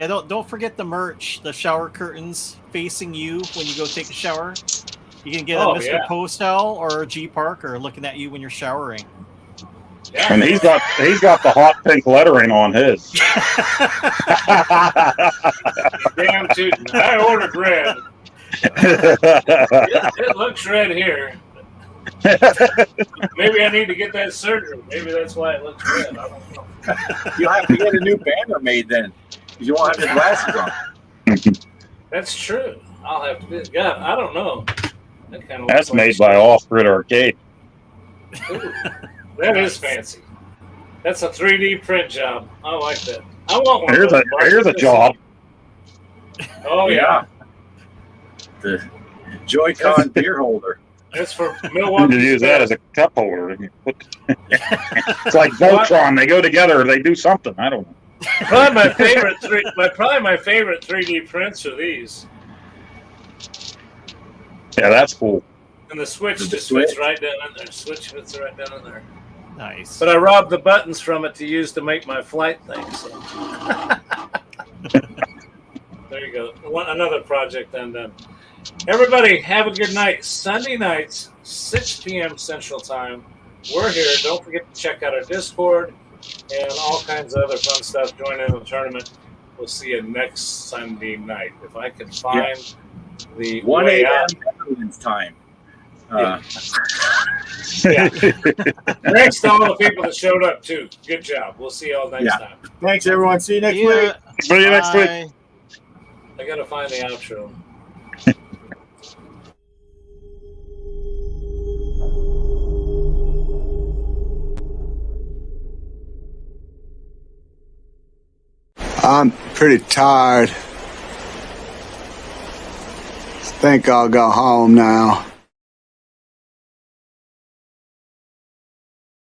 And don't forget the merch, the shower curtains facing you when you go take a shower. You can get a Mr. Postel or a G. Parker looking at you when you're showering. Yeah. And he's got the hot pink lettering on his. Damn tootin'. I ordered red. It looks red here. Maybe I need to get that surgery. Maybe that's why it looks red. I don't know. You'll have to get a new banner made then, because you won't have your glasses on. That's true. I'll have to do it. God, I don't know. That's made by Off-Grid Arcade. Ooh, that is fancy. That's a 3D print job. I like that. I want one. Here's a job. Oh yeah. The Joy-Con beer holder. That's for Milwaukee. You use that as a cup holder. It's like Voltron. They go together. They do something. I don't know. Probably my favorite 3D prints are these. Yeah, that's cool. And the switch just fits right down in there. Switch fits right down in there. Nice. But I robbed the buttons from it to use to make my flight thing. So. There you go. Another project undone. Everybody, have a good night. Sunday nights, 6 p.m. Central Time. We're here. Don't forget to check out our Discord and all kinds of other fun stuff. Join in the tournament. We'll see you next Sunday night. If I can find the 1 way a.m. out. Netherlands time. Yeah. Thanks to all the people that showed up, too. Good job. We'll see you all next time. Thanks, everyone. See you next week. See you next week. I got to find the outro. I'm pretty tired. think I'll go home now.